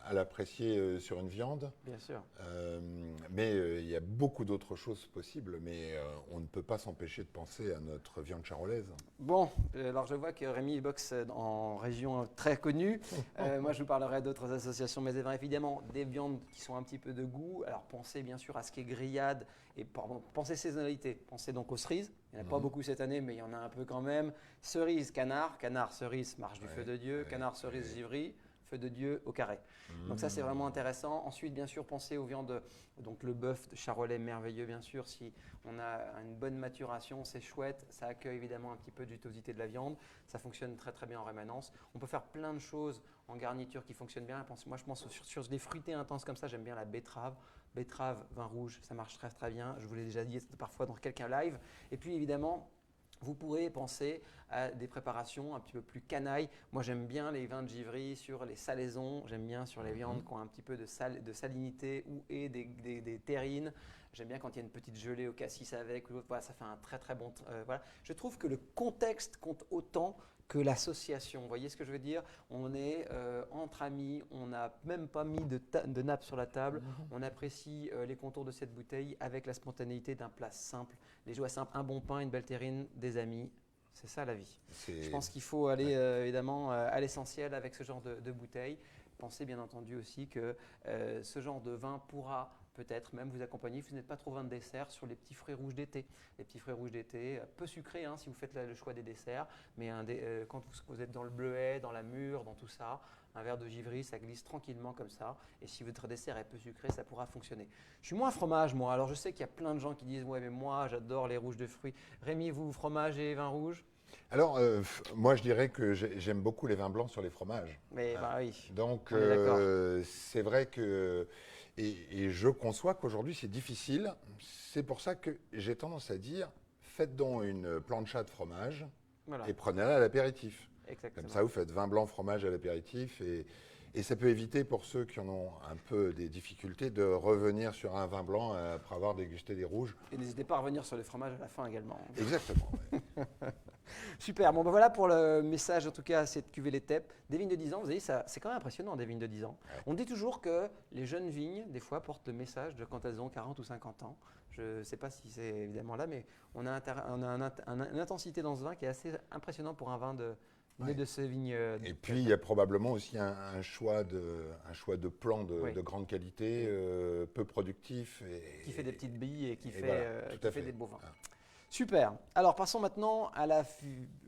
à l'apprécier sur une viande. Bien sûr. Mais il y a beaucoup d'autres choses possibles, mais on ne peut pas s'empêcher de penser à notre viande charolaise. Bon, alors je vois que Rémi boxe en région très connue. Moi, je vous parlerai d'autres associations, mais évidemment, des viandes qui sont un petit peu de goût. Alors, pensez bien sûr à ce qui est grillade et pensez saisonnalité. Pensez donc aux cerises. Il n'y en a pas beaucoup cette année, mais il y en a un peu quand même. Cerise, canard. Canard, cerise, marche du feu de Dieu. Canard, cerise, Givry. Feu de Dieu au carré. Donc ça, c'est vraiment intéressant. Ensuite, bien sûr, pensez aux viandes, donc le bœuf de Charolais, merveilleux, bien sûr. Si on a une bonne maturation, c'est chouette. Ça accueille évidemment un petit peu de jutosité de la viande. Ça fonctionne très très bien en rémanence. On peut faire plein de choses en garniture qui fonctionnent bien. Moi, je pense sur des fruités intenses comme ça, j'aime bien la betterave. Betterave, vin rouge, ça marche très très bien. Je vous l'ai déjà dit parfois dans quelqu'un live. Et puis évidemment, vous pourrez penser à des préparations un petit peu plus canailles. Moi, j'aime bien les vins de Givry sur les salaisons. J'aime bien sur les viandes qui ont un petit peu de salinité et des terrines. J'aime bien quand il y a une petite gelée au cassis avec. Voilà, ça fait un très très bon. Voilà. Je trouve que le contexte compte autant que l'association. Vous voyez ce que je veux dire? On est entre amis, on n'a même pas mis de nappe sur la table. On apprécie les contours de cette bouteille avec la spontanéité d'un plat simple. Les joies simples, un bon pain, une belle terrine, des amis. C'est ça la vie. Je pense qu'il faut aller évidemment à l'essentiel avec ce genre de bouteille. Pensez bien entendu aussi que ce genre de vin pourra peut-être même vous accompagner, si vous n'êtes pas trop vin de dessert, sur les petits fruits rouges d'été. Les petits fruits rouges d'été, peu sucrés hein, si vous faites le choix des desserts, mais quand vous êtes dans le bleuet, dans la mûre, dans tout ça, un verre de Givry, ça glisse tranquillement comme ça. Et si votre dessert est peu sucré, ça pourra fonctionner. Je suis moins fromage, moi. Alors je sais qu'il y a plein de gens qui disent « Ouais, mais moi, j'adore les rouges de fruits. » Rémi, vous, fromage et vin rouge? Alors, moi, je dirais que j'aime beaucoup les vins blancs sur les fromages. Mais bah oui. Donc, on c'est vrai que... Et je conçois qu'aujourd'hui, c'est difficile. C'est pour ça que j'ai tendance à dire, faites donc une plancha de fromage et prenez-la à l'apéritif. Exactement. Comme ça, vous faites vin blanc, fromage à l'apéritif. Et ça peut éviter, pour ceux qui en ont un peu des difficultés, de revenir sur un vin blanc après avoir dégusté des rouges. Et n'hésitez pas à revenir sur les fromages à la fin également. Exactement. Ouais. Super, bon ben voilà pour le message en tout cas, cette cuvée Les Tep. Des vignes de 10 ans, vous voyez, c'est quand même impressionnant des vignes de 10 ans. Ouais. On dit toujours que les jeunes vignes, des fois, portent le message de quand elles ont 40 ou 50 ans. Je ne sais pas si c'est évidemment là, mais on a une intensité dans ce vin qui est assez impressionnant pour un vin de ces vignes. Et puis il y a probablement aussi un choix de plants de grande qualité, peu productif. Qui fait des petites billes et qui fait des beaux vins. Ah. Super. Alors passons maintenant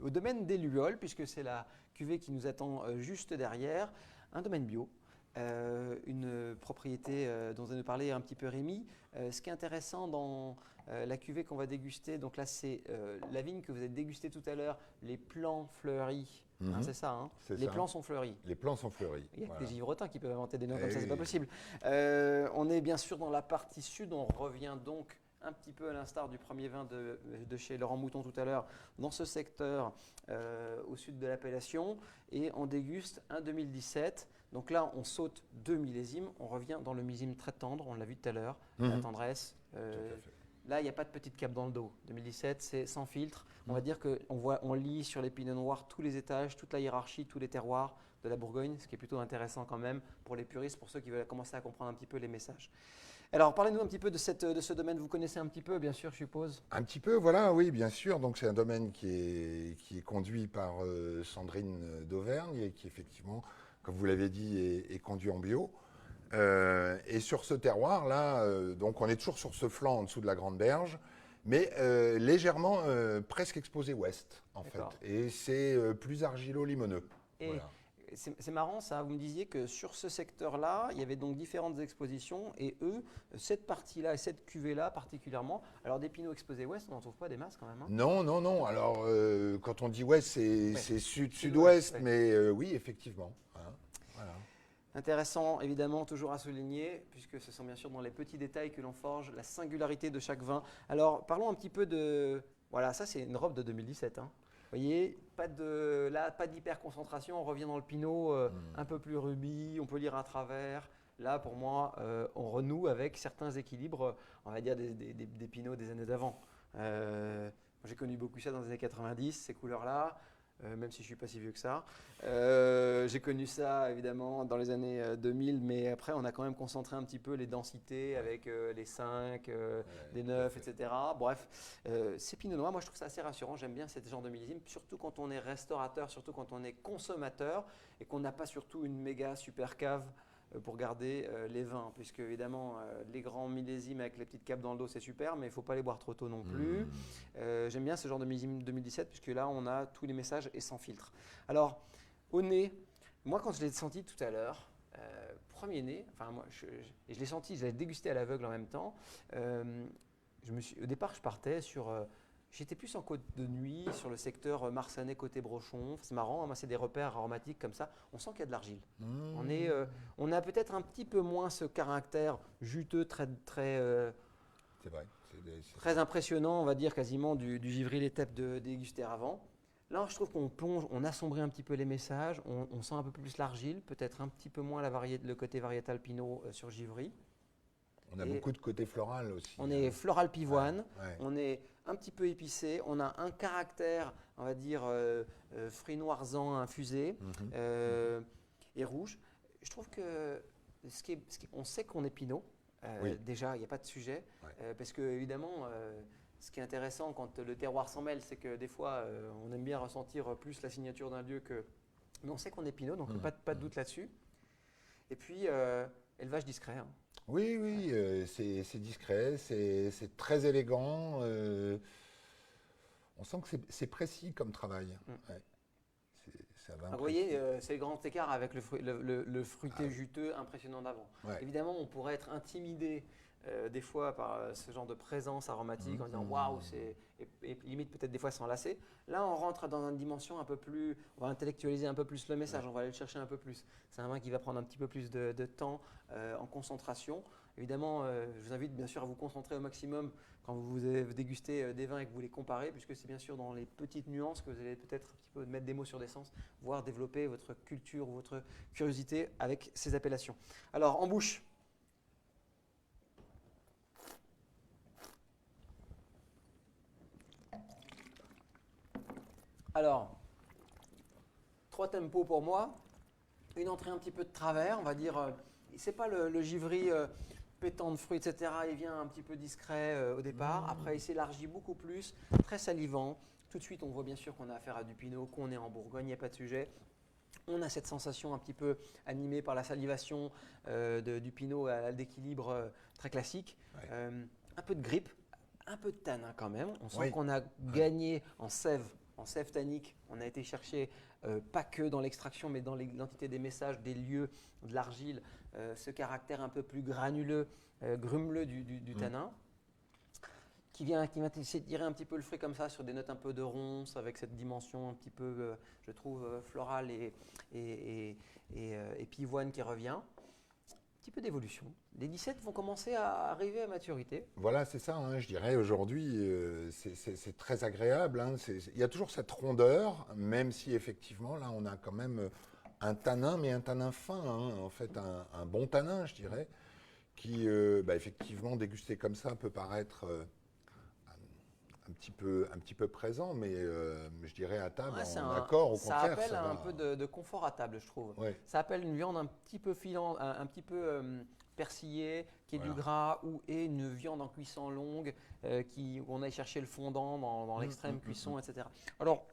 au domaine des Luols, puisque c'est la cuvée qui nous attend juste derrière. Un domaine bio, une propriété dont vous nous parlé un petit peu Rémi. Ce qui est intéressant dans la cuvée qu'on va déguster, donc là c'est la vigne que vous avez dégustée tout à l'heure, les plants fleuris. Hein, c'est ça, hein. Les plants sont fleuris. Les plants sont fleuris. Il y a que des givrotins qui peuvent inventer des noms comme ça, c'est pas possible. On est bien sûr dans la partie sud, on revient donc un petit peu à l'instar du premier vin de chez Laurent Mouton tout à l'heure, dans ce secteur au sud de l'appellation, et on déguste un 2017. Donc là, on saute 2 millésimes, on revient dans le millésime très tendre, on l'a vu tout à l'heure, la tendresse. Là, il n'y a pas de petite cape dans le dos. 2017, c'est sans filtre. On va dire qu'on lit sur les pinots noirs tous les étages, toute la hiérarchie, tous les terroirs de la Bourgogne, ce qui est plutôt intéressant quand même pour les puristes, pour ceux qui veulent commencer à comprendre un petit peu les messages. Alors, parlez-nous un petit peu de ce domaine. Vous connaissez un petit peu, bien sûr, je suppose. Un petit peu, voilà, oui, bien sûr. Donc, c'est un domaine qui est conduit par Sandrine d'Auvergne et qui, effectivement, comme vous l'avez dit, est conduit en bio. Et sur ce terroir-là, donc on est toujours sur ce flanc en dessous de la Grande Berge, mais légèrement presque exposé ouest, en fait. Et c'est plus argilo-limoneux. Et voilà. c'est marrant ça, vous me disiez que sur ce secteur-là, il y avait donc différentes expositions et eux, cette partie-là et cette cuvée-là particulièrement, alors des pinots exposés ouest, on n'en trouve pas des masses quand même. Hein. Non, non, non. Alors, quand on dit ouest, c'est sud-ouest, ouais. mais oui, effectivement. Hein. Voilà. Intéressant, évidemment, toujours à souligner, puisque ce sont bien sûr dans les petits détails que l'on forge la singularité de chaque vin. Alors, parlons un petit peu de... Voilà, ça c'est une robe de 2017. Hein. Vous voyez, pas d'hyper-concentration, on revient dans le pinot un peu plus rubis, on peut lire à travers. Là, pour moi, on renoue avec certains équilibres, on va dire des pinots des années d'avant. J'ai connu beaucoup ça dans les années 90, ces couleurs-là. Même si je ne suis pas si vieux que ça. J'ai connu ça évidemment dans les années 2000, mais après on a quand même concentré un petit peu les densités avec les 5, des 9, etc. Bref, ces pinots noirs, moi je trouve ça assez rassurant, j'aime bien ce genre de millésime, surtout quand on est restaurateur, surtout quand on est consommateur et qu'on n'a pas surtout une méga super cave pour garder les vins, puisque évidemment les grands millésimes avec les petites capes dans le dos c'est super, mais il ne faut pas les boire trop tôt non plus. J'aime bien ce genre de millésime 2017 puisque là on a tous les messages et sans filtre. Alors au nez, moi quand je l'ai senti tout à l'heure, premier nez, enfin moi je l'ai senti, je l'ai dégusté à l'aveugle en même temps. Au départ je partais sur j'étais plus en côte de nuit, sur le secteur Marsanais côté Brochon. C'est marrant, hein, moi c'est des repères aromatiques comme ça. On sent qu'il y a de l'argile. On a peut-être un petit peu moins ce caractère juteux, très c'est vrai. très impressionnant, on va dire quasiment du Givry l'étape de déguster avant. Là, je trouve qu'on plonge, on assombrit un petit peu les messages, on sent un peu plus l'argile, peut-être un petit peu moins le côté variétal pinot sur Givry. On a beaucoup de côté floral aussi. On est floral pivoine, ouais. On est un petit peu épicé, on a un caractère, on va dire, fruits noirsans infusés et rouge. Je trouve que on sait qu'on est pinot, déjà, il n'y a pas de sujet, parce que évidemment, ce qui est intéressant quand le terroir s'en mêle, c'est que des fois, on aime bien ressentir plus la signature d'un lieu que... Mais on sait qu'on est pinot, donc pas de doute là-dessus. Et puis, élevage discret. Hein. Oui, oui, c'est discret, c'est très élégant. On sent que c'est précis comme travail. Ouais. Vous voyez, c'est le grand écart avec le fruité juteux impressionnant d'avant. Ouais. Évidemment, on pourrait être intimidé des fois par ce genre de présence aromatique en disant waouh, et limite peut-être des fois s'enlacer. Là, on rentre dans une dimension un peu plus, on va intellectualiser un peu plus le message, on va aller le chercher un peu plus. C'est un vin qui va prendre un petit peu plus de temps en concentration. Évidemment, je vous invite bien sûr à vous concentrer au maximum quand vous dégustez des vins et que vous les comparez, puisque c'est bien sûr dans les petites nuances que vous allez peut-être un petit peu mettre des mots sur des sens, voire développer votre culture, votre curiosité avec ces appellations. Alors, en bouche. Alors, 3 tempos pour moi. Une entrée un petit peu de travers, on va dire. C'est pas le Givry pétant de fruits, etc. Il vient un petit peu discret au départ. Après, il s'élargit beaucoup plus, très salivant. Tout de suite, on voit bien sûr qu'on a affaire à du pinot, qu'on est en Bourgogne, il n'y a pas de sujet. On a cette sensation un petit peu animée par la salivation du pinot d'équilibre très classique. Un peu de grippe, un peu de tanin quand même. On sent qu'on a gagné en sève tannique. On a été chercher, pas que dans l'extraction, mais dans l'identité des messages, des lieux, de l'argile, ce caractère un peu plus granuleux, grumeleux du tanin, qui vient tirer un petit peu le fruit comme ça sur des notes un peu de ronce, avec cette dimension un petit peu, je trouve, florale et pivoine qui revient. Un petit peu d'évolution. Les 17 vont commencer à arriver à maturité. Voilà, c'est ça, hein, je dirais. Aujourd'hui, c'est très agréable. Hein, il y a toujours cette rondeur, même si effectivement, là, on a quand même un tanin, mais un tanin fin, hein, en fait, un bon tanin, je dirais, qui, effectivement, dégusté comme ça, peut paraître un petit peu présent, mais je dirais à table, en accord, au contraire. Ça appelle un peu de confort à table, je trouve. Ouais. Ça appelle une viande un petit peu filante, un petit peu persillée, qui est du gras, ou une viande en cuisson longue, où on aille chercher le fondant dans l'extrême cuisson, etc. Alors,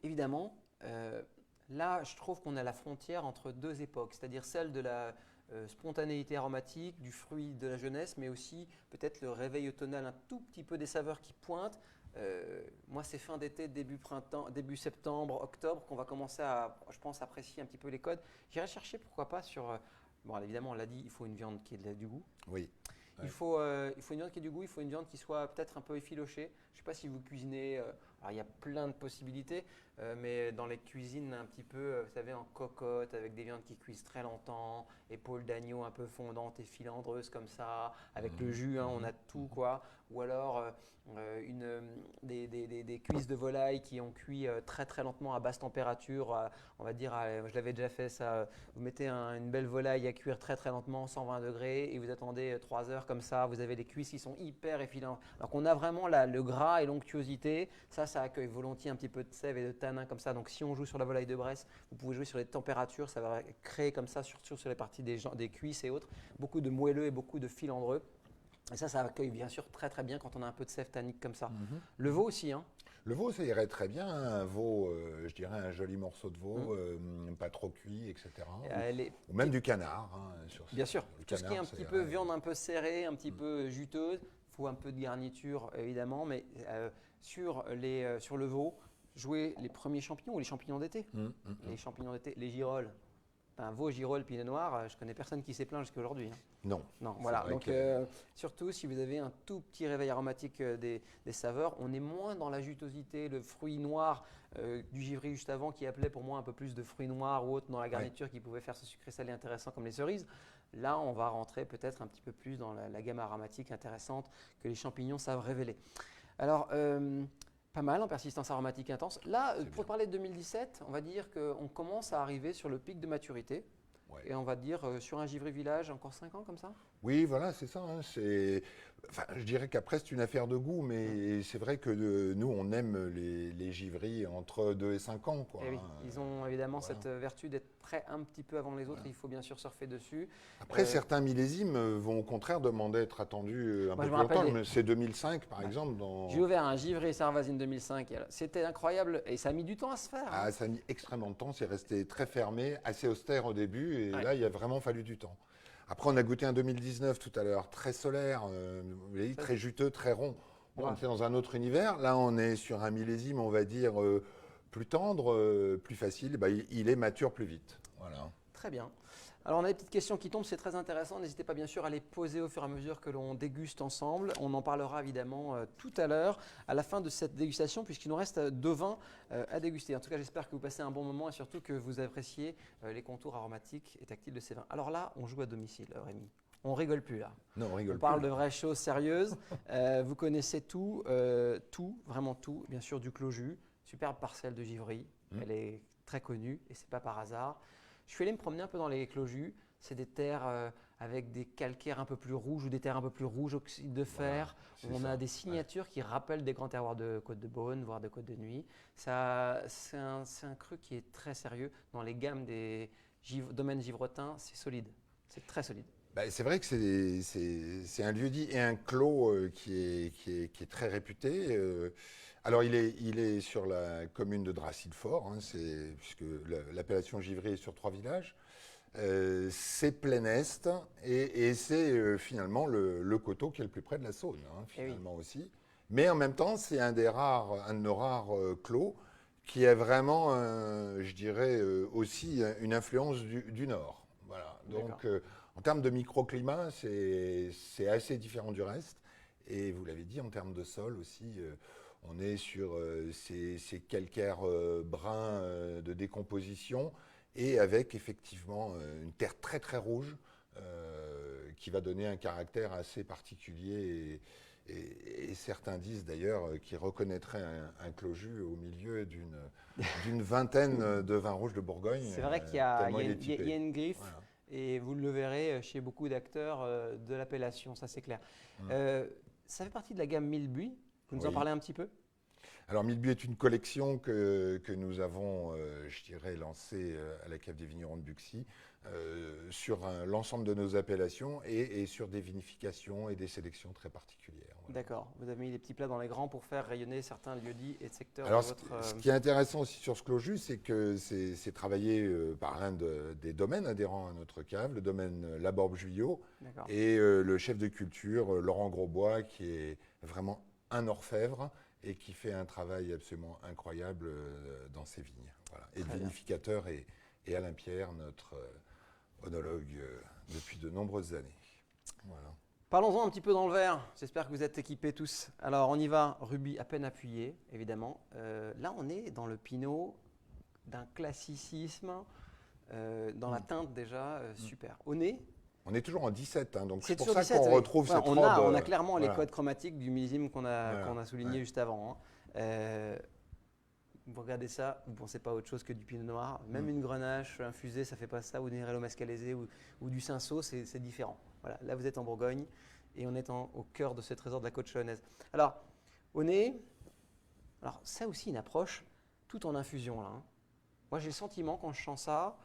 évidemment, Là, je trouve qu'on est à la frontière entre deux époques, c'est-à-dire celle de la spontanéité aromatique, du fruit de la jeunesse, mais aussi peut-être le réveil automnal, un tout petit peu des saveurs qui pointent. Moi, c'est fin d'été, début printemps, début septembre, octobre qu'on va commencer à, je pense, apprécier un petit peu les codes. J'irai chercher, pourquoi pas, sur… bon, évidemment, on l'a dit, il faut une viande qui ait du goût. Oui. Il faut une viande qui ait du goût, il faut une viande qui soit peut-être un peu effilochée. Je ne sais pas si vous cuisinez, alors il y a plein de possibilités, mais dans les cuisines un petit peu, vous savez, en cocotte, avec des viandes qui cuisent très longtemps, épaules d'agneau un peu fondantes et filandreuses comme ça, avec le jus, hein, on a tout quoi. Ou alors des cuisses de volaille qui ont cuit très très lentement à basse température, on va dire, je l'avais déjà fait ça, vous mettez une belle volaille à cuire très très lentement, 120 degrés, et vous attendez 3 heures comme ça, vous avez les cuisses qui sont hyper effilantes. Alors qu'on a vraiment le gras et l'onctuosité, ça accueille volontiers un petit peu de sève et de tanin comme ça. Donc si on joue sur la volaille de Bresse, vous pouvez jouer sur les températures, ça va créer comme ça, surtout sur les parties des cuisses et autres, beaucoup de moelleux et beaucoup de filandreux. Et ça accueille bien sûr très très bien quand on a un peu de sève tannique comme ça. Le veau aussi, hein. Le veau, ça irait très bien. Un veau, je dirais un joli morceau de veau, pas trop cuit, etc. Ou même du canard. Hein, bien sûr, tout ce qui est un petit peu viande un peu serrée, un petit peu juteuse, il faut un peu de garniture évidemment, mais sur le veau, jouer les premiers champignons ou les champignons d'été. Les champignons d'été, les girolles. Un veau, girolles, pinot noir, je connais personne qui s'est plaint jusqu'à aujourd'hui. Hein. Non. Voilà. Donc, surtout si vous avez un tout petit réveil aromatique des saveurs, on est moins dans la jutosité, le fruit noir du givry juste avant qui appelait pour moi un peu plus de fruits noirs ou autre dans la garniture qui pouvait faire ce sucré salé intéressant comme les cerises. Là, on va rentrer peut-être un petit peu plus dans la gamme aromatique intéressante que les champignons savent révéler. Alors, pas mal en persistance aromatique intense. Là, pour parler de 2017, on va dire qu'on commence à arriver sur le pic de maturité. Ouais. Et on va dire sur un Givry Village, encore 5 ans comme ça? Oui, voilà, c'est ça. Hein, je dirais qu'après, c'est une affaire de goût, mais c'est vrai que nous, on aime les givries entre 2 et 5 ans. Quoi, et oui, ils ont évidemment cette vertu d'être prêts un petit peu avant les autres. Il faut bien sûr surfer dessus. Après, certains millésimes vont au contraire demander à être attendus un peu plus longtemps. C'est 2005, par exemple. J'ai ouvert un Givry Sarrazine 2005. C'était incroyable et ça a mis du temps à se faire. Ah, ça a mis extrêmement de temps. C'est resté très fermé, assez austère au début. Et là, il a vraiment fallu du temps. Après, on a goûté un 2019 tout à l'heure, très solaire, vous voyez, très juteux, très rond. Bon, on était dans un autre univers. Là, on est sur un millésime, on va dire, plus tendre, plus facile. Bah, il est mature plus vite. Voilà. Très bien. Alors, on a des petites questions qui tombent, c'est très intéressant. N'hésitez pas bien sûr à les poser au fur et à mesure que l'on déguste ensemble. On en parlera évidemment tout à l'heure, à la fin de cette dégustation, puisqu'il nous reste 2 vins à déguster. En tout cas, j'espère que vous passez un bon moment et surtout que vous appréciez les contours aromatiques et tactiles de ces vins. Alors là, on joue à domicile, Rémi. On rigole plus là. Non, on rigole plus. On parle de vraies choses sérieuses. Vous connaissez tout, vraiment tout. Bien sûr, du Clos Jus, superbe parcelle de Givry. Elle est très connue et c'est pas par hasard. Je suis allé me promener un peu dans les Clos Jus. C'est des terres avec des calcaires un peu plus rouges ou des terres un peu plus rouges, oxyde de fer. Voilà, on a des signatures qui rappellent des grands terroirs de Côte de Beaune, voire de Côte de Nuit. C'est un cru qui est très sérieux. Dans les gammes des domaines givretins, c'est solide. C'est très solide. Bah, c'est vrai que c'est un lieu-dit et un clos qui est très réputé. Alors, il est sur la commune de Dracy-le-Fort, hein, puisque l'appellation Givry est sur 3 villages. C'est plein est et c'est finalement le coteau qui est le plus près de la Saône, hein, finalement aussi. Mais en même temps, c'est un de nos rares clos qui a vraiment, je dirais, aussi une influence du nord. Voilà. Donc, en termes de microclimat, c'est assez différent du reste. Et vous l'avez dit, en termes de sol aussi, on est sur ces calcaires bruns de décomposition et avec effectivement une terre très très rouge qui va donner un caractère assez particulier. Et certains disent d'ailleurs qu'ils reconnaîtraient un Clos Jus au milieu d'une vingtaine de vins rouges de Bourgogne. C'est vrai qu'il y a une griffe. Voilà. Et vous le verrez chez beaucoup d'acteurs de l'appellation, ça c'est clair. Ça fait partie de la gamme Millebuis. Vous nous en parlez un petit peu? Alors Millebuis est une collection que nous avons, je dirais, lancée à la cave des vignerons de Buxy. sur l'ensemble de nos appellations et sur des vinifications et des sélections très particulières. Voilà. D'accord. Vous avez mis des petits plats dans les grands pour faire rayonner certains lieux-dits et secteurs Alors, de votre. ce qui est intéressant aussi sur ce clos jus, c'est que c'est travaillé par l'un des domaines adhérents à notre cave, le domaine Laborbe-Juillot, D'accord. et le chef de culture, Laurent Grosbois, qui est vraiment un orfèvre et qui fait un travail absolument incroyable dans ses vignes. Voilà. Et le vinificateur est Alain Pierre, notre onologue depuis de nombreuses années. Voilà. Parlons-en un petit peu dans le verre. J'espère que vous êtes équipés tous. Alors, on y va. Rubis à peine appuyé, évidemment. Là, on est dans le pinot d'un classicisme, dans la teinte déjà super. Au nez, On est toujours en 17, hein, donc c'est pour toujours ça 17, qu'on oui. retrouve Ouais, cette on robe. on a clairement les voilà. codes chromatiques du millésime qu'on Voilà, a souligné ouais. juste avant. Vous regardez ça, vous ne pensez pas à autre chose que du pinot noir. Même une grenache infusée, ça ne fait pas ça, ou une Nerello Mascalese ou du Cinsault, c'est différent. Voilà, là, vous êtes en Bourgogne et on est au cœur de ce trésor de la côte chalonnaise. Alors, au nez, alors ça aussi une approche tout en infusion là. Moi, j'ai le sentiment quand je sens ça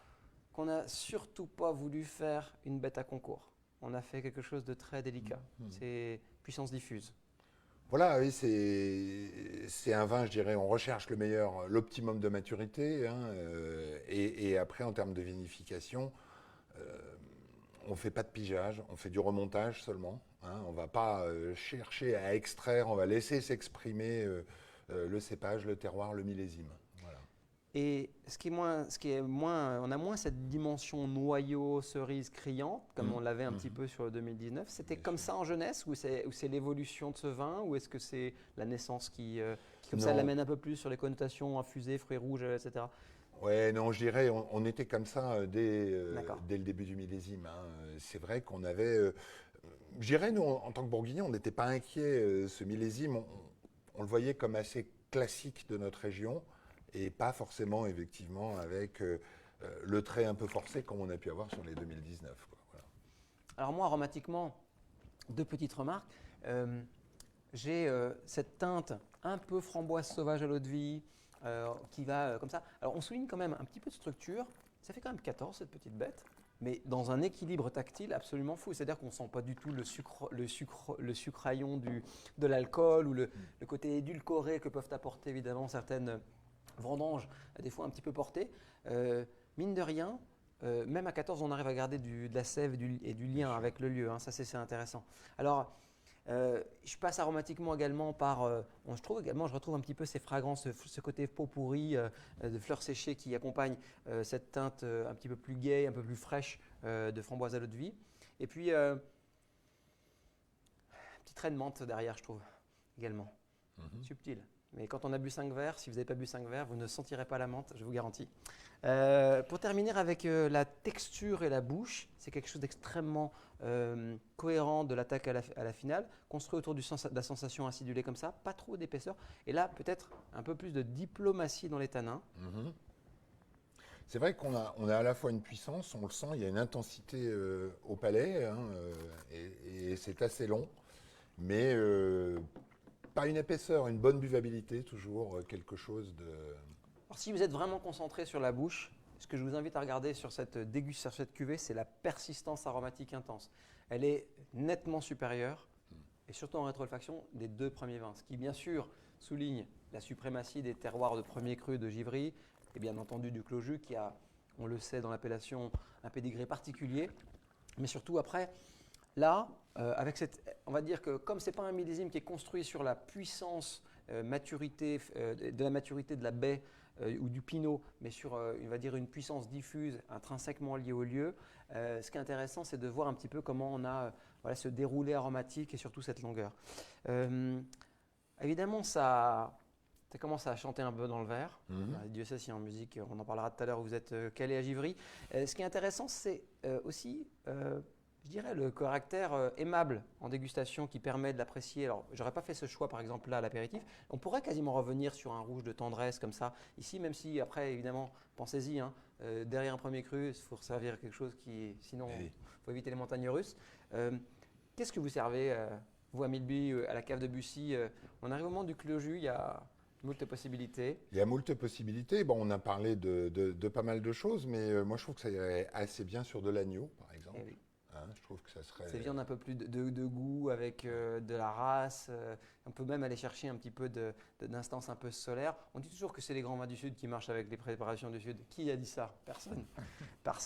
qu'on n'a surtout pas voulu faire une bête à concours. On a fait quelque chose de très délicat. C'est puissance diffuse. Voilà, oui, c'est un vin, je dirais, on recherche le meilleur, l'optimum de maturité. Hein, et après, en termes de vinification, on ne fait pas de pigeage, on fait du remontage seulement. Hein, on ne va pas chercher à extraire, on va laisser s'exprimer le cépage, le terroir, le millésime. Voilà. Et on a moins cette dimension noyau, cerise criante, comme on l'avait un petit peu sur le 2019. C'était comme ça en jeunesse, ou c'est l'évolution de ce vin, ou est-ce que c'est la naissance qui comme ça, l'amène un peu plus sur les connotations infusées, fruits rouges, etc. Ouais, non, je dirais, on était comme ça dès le début du millésime. Hein. C'est vrai qu'on avait, je dirais, nous, en tant que Bourguignons, on n'était pas inquiets. Ce millésime, on le voyait comme assez classique de notre région. Et pas forcément, effectivement, avec le trait un peu forcé comme on a pu avoir sur les 2019. Quoi. Voilà. Alors moi, aromatiquement, deux petites remarques. J'ai cette teinte un peu framboise sauvage à l'eau de vie qui va comme ça. Alors on souligne quand même un petit peu de structure. Ça fait quand même 14, cette petite bête. Mais dans un équilibre tactile absolument fou. C'est-à-dire qu'on ne sent pas du tout le sucraillon de l'alcool ou le côté édulcoré que peuvent apporter évidemment certaines vendanges, des fois un petit peu portées. Mine de rien, même à 14, on arrive à garder de la sève et du lien avec le lieu. Hein. Ça, c'est intéressant. Alors, je passe aromatiquement également par. Je retrouve un petit peu ces fragrances, ce côté pot pourri de fleurs séchées qui accompagne cette teinte un petit peu plus gaie, un peu plus fraîche de framboise à l'eau de vie. Et puis, petit trait de menthe derrière, je trouve, également. Subtil. Mais quand on a bu 5 verres, si vous n'avez pas bu 5 verres, vous ne sentirez pas la menthe, je vous garantis. Pour terminer avec la texture et la bouche, c'est quelque chose d'extrêmement cohérent de l'attaque à la finale, construit autour de la sensation acidulée comme ça, pas trop d'épaisseur. Et là, peut-être un peu plus de diplomatie dans les tanins. C'est vrai qu'on a à la fois une puissance, on le sent, il y a une intensité au palais, hein, et c'est assez long, mais pas une épaisseur, une bonne buvabilité, toujours quelque chose de... Alors, si vous êtes vraiment concentré sur la bouche, ce que je vous invite à regarder sur cette cuvée, c'est la persistance aromatique intense. Elle est nettement supérieure, et surtout en rétroolfaction, des 2 premiers vins. Ce qui, bien sûr, souligne la suprématie des terroirs de premier cru de Givry, et bien entendu du Clos Jus, qui a, on le sait, dans l'appellation, un pédigré particulier. Mais surtout, après, là, avec on va dire que comme ce n'est pas un millésime qui est construit sur la puissance de la maturité de la baie ou du pinot, mais sur on va dire une puissance diffuse intrinsèquement liée au lieu, ce qui est intéressant, c'est de voir un petit peu comment on a ce déroulé aromatique et surtout cette longueur. Évidemment, ça commence à chanter un peu dans le verre. Dieu sait si en musique, on en parlera tout à l'heure, vous êtes calé à Givry. Ce qui est intéressant, c'est aussi... je dirais le caractère aimable en dégustation qui permet de l'apprécier. Alors, j'aurais pas fait ce choix par exemple là à l'apéritif. On pourrait quasiment revenir sur un rouge de tendresse comme ça. Ici, même si après, évidemment, pensez-y, hein, derrière un premier cru, il faut servir quelque chose qui, sinon, il faut éviter les montagnes russes. Qu'est-ce que vous servez, vous à Milby, à la cave de Bussy On arrive au moment du Clos Jus, il y a Moult possibilités. Il y a moult possibilités. Bon, on a parlé de pas mal de choses, mais moi je trouve que ça irait assez bien sur de l'agneau, par exemple. Eh oui. Hein, je trouve que ça serait. Ces viandes un peu plus de goût avec de la race. On peut même aller chercher un petit peu d'instance un peu solaire. On dit toujours que c'est les grands vins du Sud qui marchent avec les préparations du Sud. Qui a dit ça? Personne.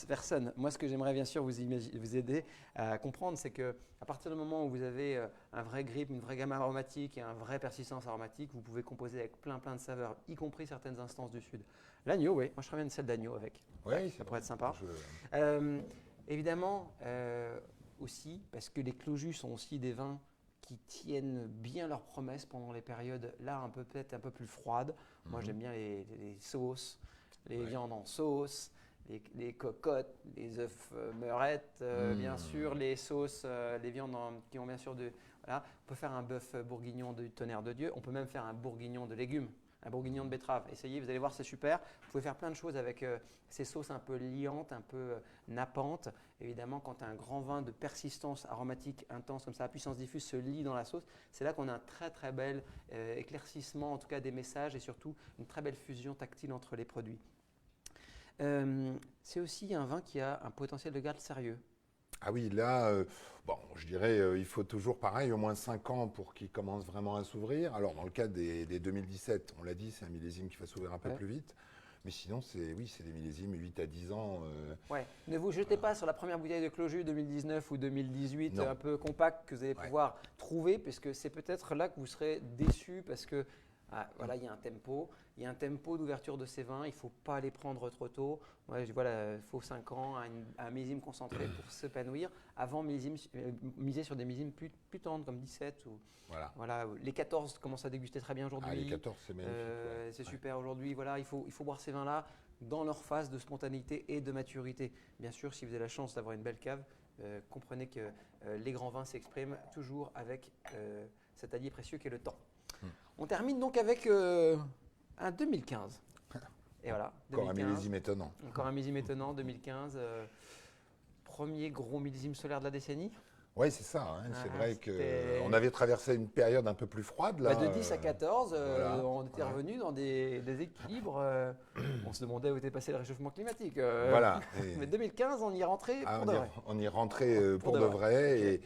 Personne. Moi, ce que j'aimerais bien sûr vous aider à comprendre, c'est que à partir du moment où vous avez un vrai grip, une vraie gamme aromatique et une vraie persistance aromatique, vous pouvez composer avec plein de saveurs, y compris certaines instances du Sud. L'agneau, oui. Moi, je ferais bien une selle d'agneau avec. Oui, Ça pourrait être sympa. Je- Évidemment, aussi, parce que les clos jus sont aussi des vins qui tiennent bien leurs promesses pendant les périodes là peut-être un peu plus froides. Moi, j'aime bien les sauces, les viandes en sauce, les cocottes, les œufs meurettes, bien sûr, les sauces, les viandes qui ont bien sûr de… Voilà. On peut faire un bœuf bourguignon du tonnerre de Dieu. On peut même faire un bourguignon de légumes. Un bourguignon de betterave. Essayez, vous allez voir, c'est super. Vous pouvez faire plein de choses avec ces sauces un peu liantes, un peu nappantes. Évidemment, quand un grand vin de persistance aromatique intense comme ça, à puissance diffuse, se lie dans la sauce, c'est là qu'on a un très bel éclaircissement, en tout cas des messages, et surtout une très belle fusion tactile entre les produits. C'est aussi un vin qui a un potentiel de garde sérieux. Ah oui, là, bon, je dirais, il faut toujours pareil, au moins 5 ans pour qu'il commence vraiment à s'ouvrir. Alors, dans le cas des 2017, on l'a dit, c'est un millésime qui va s'ouvrir un peu plus vite. Mais sinon, c'est des millésimes 8 à 10 ans. Ouais. Ne vous jetez pas sur la première bouteille de Clos Jus 2019 ou 2018, Non. un peu compact, que vous allez pouvoir trouver, puisque c'est peut-être là que vous serez déçu, parce que voilà, il y a un tempo. Il y a un tempo d'ouverture de ces vins. Il ne faut pas les prendre trop tôt. Ouais, voilà, il faut 5 ans à un millésime concentré pour s'épanouir. Avant, miser sur des millésimes plus tendres, comme 17. Voilà, les 14 commencent à déguster très bien aujourd'hui. Ah, les 14, c'est magnifique. C'est super aujourd'hui. Voilà, il faut boire ces vins-là dans leur phase de spontanéité et de maturité. Bien sûr, si vous avez la chance d'avoir une belle cave, comprenez que les grands vins s'expriment toujours avec cet allié précieux qui est le temps. On termine donc avec un 2015. Et voilà, 2015, Encore un millésime étonnant. Encore un millésime étonnant, 2015. Premier gros millésime solaire de la décennie. Oui, c'est ça. Hein. C'est vrai qu'on avait traversé une période un peu plus froide. Là, de 10 à 14, voilà, on était revenu dans des équilibres. On se demandait où était passé le réchauffement climatique. Voilà. Mais 2015, on y est rentré pour de vrai. On y est rentré pour de vrai.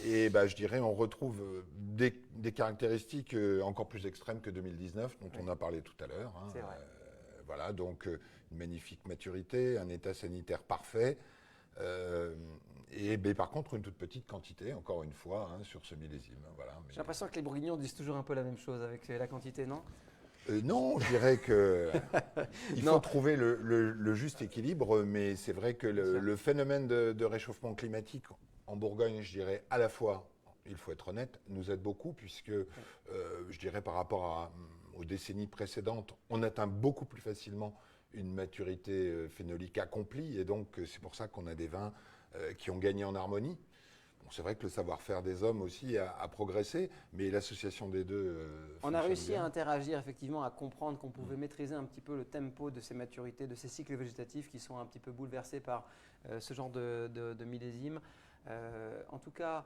Et je dirais, on retrouve des caractéristiques encore plus extrêmes que 2019, dont on a parlé tout à l'heure. Hein. C'est vrai. Voilà, donc une magnifique maturité, un état sanitaire parfait. Par contre, une toute petite quantité, encore une fois, hein, sur ce millésime. Voilà, J'ai l'impression que les Bourguignons disent toujours un peu la même chose avec la quantité, non? Non, je dirais qu'il faut trouver le juste équilibre, mais c'est vrai que le phénomène de réchauffement climatique en Bourgogne, je dirais à la fois, il faut être honnête, nous aide beaucoup puisque, je dirais par rapport aux décennies précédentes, on atteint beaucoup plus facilement une maturité phénolique accomplie et donc c'est pour ça qu'on a des vins qui ont gagné en harmonie. Bon, c'est vrai que le savoir-faire des hommes aussi a progressé, mais l'association des deux on a réussi bien. à interagir effectivement, à comprendre qu'on pouvait maîtriser un petit peu le tempo de ces maturités, de ces cycles végétatifs qui sont un petit peu bouleversés par ce genre de millésime. En tout cas,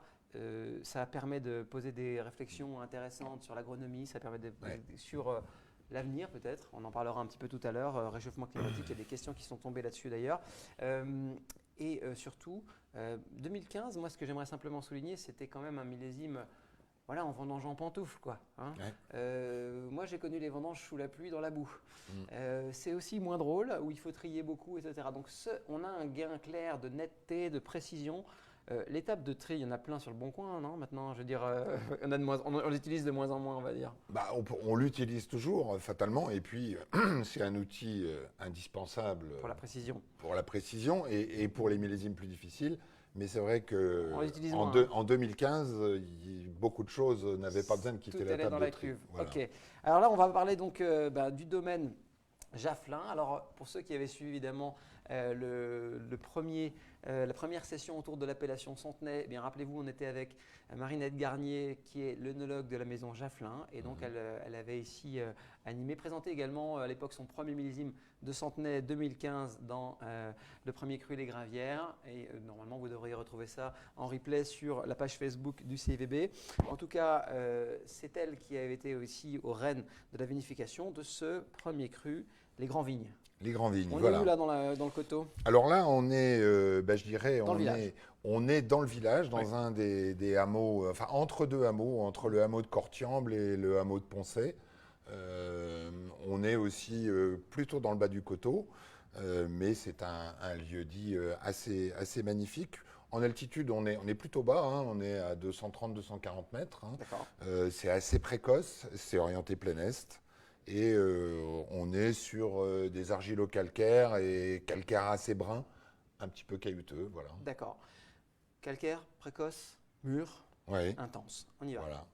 ça permet de poser des réflexions intéressantes sur l'agronomie, ça permet sur l'avenir peut-être, on en parlera un petit peu tout à l'heure, réchauffement climatique, il y a des questions qui sont tombées là-dessus d'ailleurs. Et surtout, 2015, moi ce que j'aimerais simplement souligner, c'était quand même un millésime, voilà, en vendange en pantoufles, quoi. Hein. Moi j'ai connu les vendanges sous la pluie, dans la boue. C'est aussi moins drôle, où il faut trier beaucoup, etc. Donc on a un gain clair de netteté, de précision. L'étape de tri, il y en a plein sur le Bon Coin, non? Maintenant, je veux dire, on l'utilise de moins en moins, on va dire. On l'utilise toujours, fatalement, et puis c'est un outil indispensable Pour la précision. Pour la précision et pour les millésimes plus difficiles. Mais c'est vrai qu'en 2015, beaucoup de choses n'avaient pas besoin de quitter la table dans de la tri. cuve. Voilà. Ok. Alors là, on va parler donc du domaine Jaffelin. Alors, pour ceux qui avaient suivi évidemment le premier La première session autour de l'appellation Centenay, eh bien, rappelez-vous, on était avec Marinette Garnier, qui est l'œnologue de la maison Jaffelin. Et donc, elle avait ici animé, présenté également à l'époque son premier millésime de Centenay 2015 dans le premier cru Les Gravières. Et normalement, vous devriez retrouver ça en replay sur la page Facebook du CIVB. En tout cas, c'est elle qui avait été aussi aux rênes de la vinification de ce premier cru, Les Grands Vignes. Les Grands Vignes, On voilà. est où là dans le coteau? Alors là, on est, je dirais, Dans le village. on est dans le village, dans un des hameaux, enfin entre deux hameaux, entre le hameau de Cortiamble et le hameau de Poncet. On est aussi plutôt dans le bas du coteau, mais c'est un lieu-dit assez magnifique. En altitude, on est plutôt bas, hein, on est à 230-240 mètres. Hein. D'accord. C'est assez précoce, c'est orienté plein est. Et on est sur des argilo-calcaires et calcaire assez brun, un petit peu caillouteux, voilà. D'accord. Calcaire, précoce, mûr, Ouais, intense. On y va. voilà.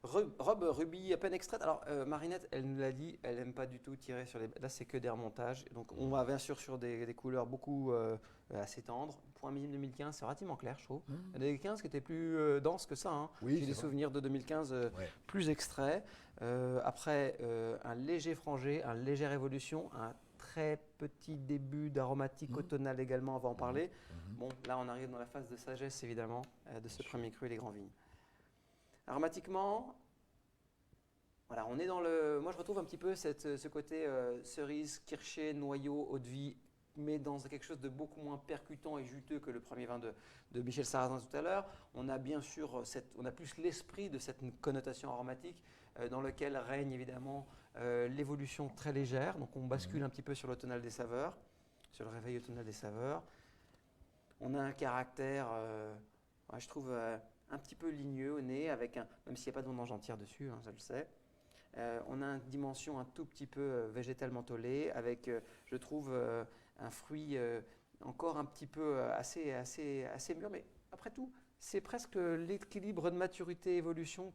Robe rubis à peine extraite. Alors, Marinette, elle nous l'a dit, elle n'aime pas du tout tirer sur les. Là, c'est que des remontages. Donc, on va bien sûr sur des couleurs beaucoup assez tendres. Pour un millésime 2015, c'est relativement clair, je trouve. Il y en a des 15 qui étaient plus denses que ça. Hein. Oui, J'ai des c'est vrai. souvenirs de 2015 Ouais. plus extraits. Après, un léger frangé, un légère évolution, un très petit début d'aromatique automnale également, on va en parler. Bon, là, on arrive dans la phase de sagesse, évidemment, de ce premier cru, Les Grands Vignes. Aromatiquement, voilà, on est dans le. Moi, je retrouve un petit peu ce côté cerise, kirché, noyau, eau de vie, mais dans quelque chose de beaucoup moins percutant et juteux que le premier vin de Michel Sarrazin tout à l'heure. On a bien sûr on a plus l'esprit de cette connotation aromatique dans lequel règne évidemment l'évolution très légère. Donc, on bascule un petit peu sur l'automnal des saveurs, sur le réveil automnal des saveurs. On a un caractère, je trouve, un petit peu ligneux au nez, avec même s'il n'y a pas de vendange entière dessus, hein, ça le sait. On a une dimension un tout petit peu végétale mentholée, avec, je trouve, un fruit encore un petit peu assez mûr. Mais après tout, c'est presque l'équilibre de maturité-évolution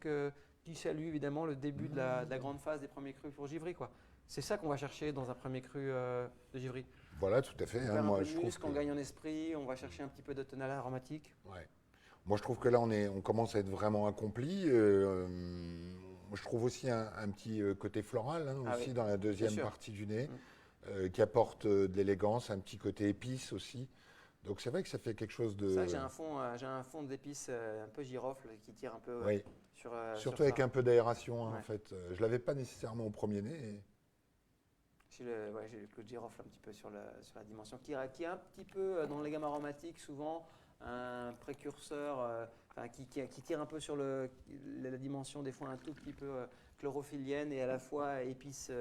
qui salue évidemment le début de la grande phase des premiers crus pour Givry, quoi. C'est ça qu'on va chercher dans un premier cru de Givry. Voilà, tout à fait. On Hein, perd un moi, peu je de trouve muscle, que, on gagne en esprit, on va chercher un petit peu d'automnal aromatique. ouais. Moi, je trouve que là, on commence à être vraiment accompli. Je trouve aussi un petit côté floral hein, Ah aussi oui, dans la deuxième sûr. partie du nez, qui apporte de l'élégance, un petit côté épice aussi. Donc c'est vrai que ça fait quelque chose de. C'est vrai que j'ai un fond d'épices un peu girofle qui tire un peu Oui. sur Surtout sur avec ça. un peu d'aération hein, Ouais. en fait. Je l'avais pas nécessairement au premier nez. J'ai le clou de girofle un petit peu sur la dimension qui est un petit peu dans les gammes aromatiques souvent un précurseur qui tire un peu sur la dimension des fois un tout petit peu chlorophyllienne et à la fois épice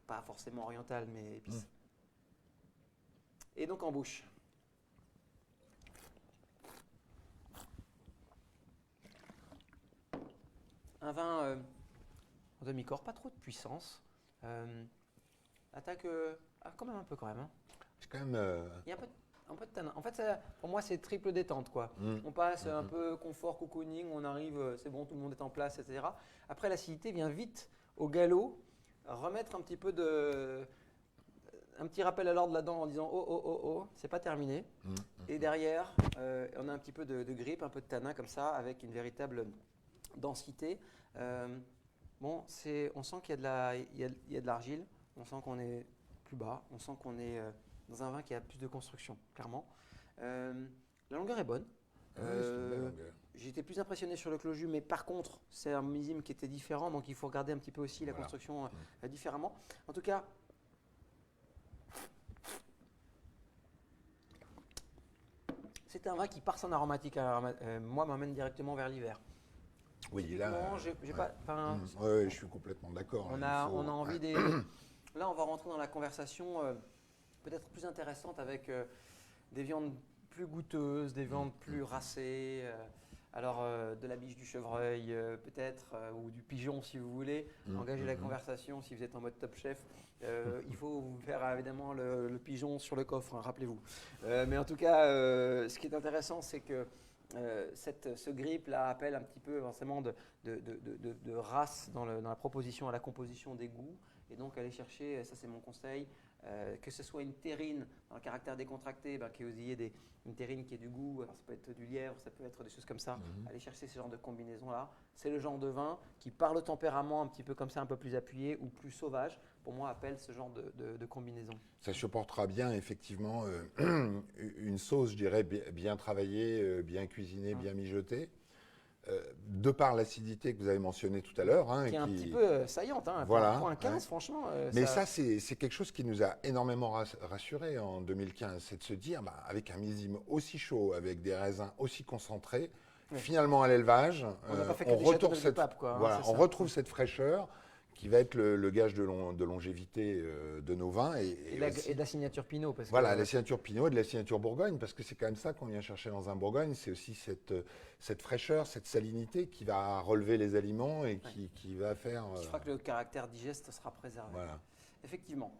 pas forcément orientale mais épice. Et donc en bouche. Un vin en demi-corps, pas trop de puissance. Attaque quand même un peu quand même. Hein. C'est quand même. Il y a un peu de tanin. En fait, pour moi, c'est triple détente. Quoi. Mm. On passe un peu confort, cocooning, on arrive, c'est bon, tout le monde est en place, etc. Après, l'acidité vient vite au galop, remettre un petit peu un petit rappel à l'ordre là-dedans en disant oh, c'est pas terminé. Et derrière, on a un petit peu de grippe, un peu de tanin comme ça, avec une véritable densité. On sent qu'il y a de l'argile, on sent qu'on est plus bas, on sent qu'on est dans un vin qui a plus de construction, clairement. La longueur est bonne. Ouais, c'est une belle longueur. J'étais plus impressionné sur le clos-jus, mais par contre, c'est un millésime qui était différent, donc il faut regarder un petit peu aussi la Voilà. construction différemment. En tout cas, c'est un vin qui, par son aromatique, moi, m'amène directement vers l'hiver. Oui, là. Typiquement, j'ai pas. Ouais, je suis complètement d'accord. On Il a faut- envie des. Là, on va rentrer dans la conversation peut-être plus intéressante avec des viandes plus goûteuses, des viandes plus racées. De la biche du chevreuil peut-être, ou du pigeon si vous voulez. Engagez la conversation si vous êtes en mode top chef. Il faut vous faire évidemment le pigeon sur le coffre, hein, rappelez-vous. Mais en tout cas, ce qui est intéressant, c'est que ce grip-là appelle un petit peu forcément de race dans la proposition à la composition des goûts. Et donc aller chercher, ça c'est mon conseil, que ce soit une terrine dans le caractère décontracté, que vous ayez une terrine qui ait du goût, alors ça peut être du lièvre, ça peut être des choses comme ça. Allez chercher ce genre de combinaison-là. C'est le genre de vin qui, par le tempérament un petit peu comme ça, un peu plus appuyé ou plus sauvage, pour moi, appelle ce genre de combinaison. Ça supportera bien, effectivement, une sauce, je dirais, bien travaillée, bien cuisinée, bien mijotée. De par l'acidité que vous avez mentionnée tout à l'heure. Qui est un petit peu saillante, hein, voilà, pour un 15, franchement. Mais ça, c'est quelque chose qui nous a énormément rassurés en 2015, c'est de se dire, avec un millésime aussi chaud, avec des raisins aussi concentrés, finalement à l'élevage, on retrouve cette fraîcheur qui va être le gage de longévité de nos vins. Et de la signature Pinot. Voilà, la signature Pinot et de la signature Bourgogne, parce que c'est quand même ça qu'on vient chercher dans un Bourgogne, c'est aussi cette fraîcheur, cette salinité qui va relever les aliments et qui va faire… Qui fera que le caractère digeste sera préservé. Voilà. Effectivement.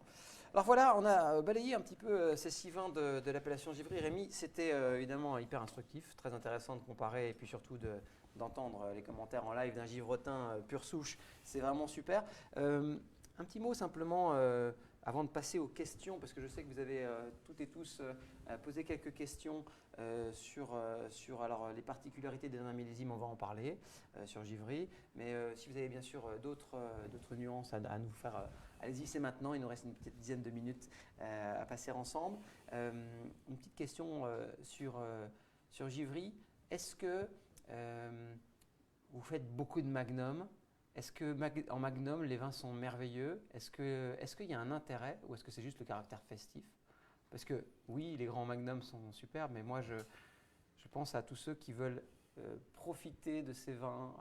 Alors voilà, on a balayé un petit peu ces 6 vins de l'appellation Givry. Rémi, c'était évidemment hyper instructif, très intéressant de comparer et puis surtout d'entendre les commentaires en live d'un Givretin pure souche. C'est vraiment super. Un petit mot simplement avant de passer aux questions, parce que je sais que vous avez toutes et tous posé quelques questions sur alors, les particularités des vins millésimes, on va en parler sur Givry. Mais si vous avez bien sûr d'autres nuances à nous faire, allez-y, c'est maintenant, il nous reste une petite dizaine de minutes à passer ensemble. Une petite question sur Givry. Est-ce que vous faites beaucoup de Magnum? Est-ce qu'en Magnum, les vins sont merveilleux? Est-ce qu'il y a un intérêt ou est-ce que c'est juste le caractère festif? Parce que oui, les grands Magnums sont superbes, mais moi, je pense à tous ceux qui veulent profiter de ces vins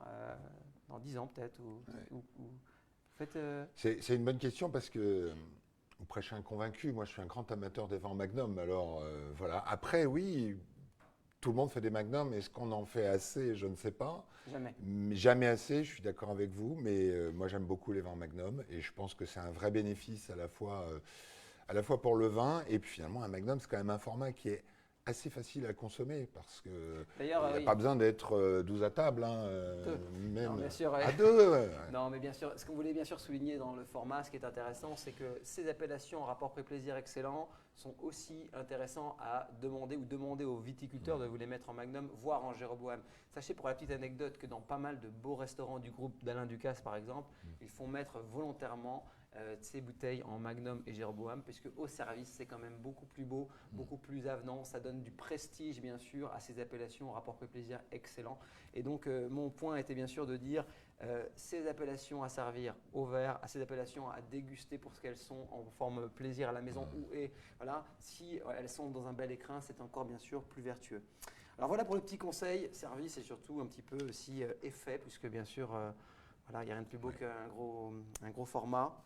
dans 10 ans peut-être. C'est une bonne question parce que vous prêchez un convaincu. Moi, je suis un grand amateur des vins Magnum. Alors, voilà. Après, oui… Tout le monde fait des magnums, est-ce qu'on en fait assez? Je ne sais pas. Jamais. Jamais assez, je suis d'accord avec vous, mais moi j'aime beaucoup les vins magnum et je pense que c'est un vrai bénéfice à la fois pour le vin et puis finalement un magnum c'est quand même un format qui est assez facile à consommer parce que il n'y a pas besoin d'être 12 à table, même bien sûr, à 2. Non, mais bien sûr, ce qu'on voulait bien sûr souligner dans le format, ce qui est intéressant, c'est que ces appellations en rapport prix-plaisir excellent sont aussi intéressants à demander aux viticulteurs de vous les mettre en Magnum, voire en Jéroboam. Sachez pour la petite anecdote que dans pas mal de beaux restaurants du groupe d'Alain Ducasse par exemple, ils font mettre volontairement ces bouteilles en Magnum et Jéroboam, puisque au service, c'est quand même beaucoup plus beau, beaucoup plus avenant. Ça donne du prestige, bien sûr, à ces appellations au rapport prix-plaisir excellent. Et donc, mon point était bien sûr de dire ces appellations à servir au verre, ces appellations à déguster pour ce qu'elles sont en forme plaisir à la maison voilà, si elles sont dans un bel écrin, c'est encore bien sûr plus vertueux. Alors voilà pour le petit conseil, service et surtout un petit peu aussi effet, puisque bien sûr, voilà, il n'y a rien de plus beau qu'un gros format.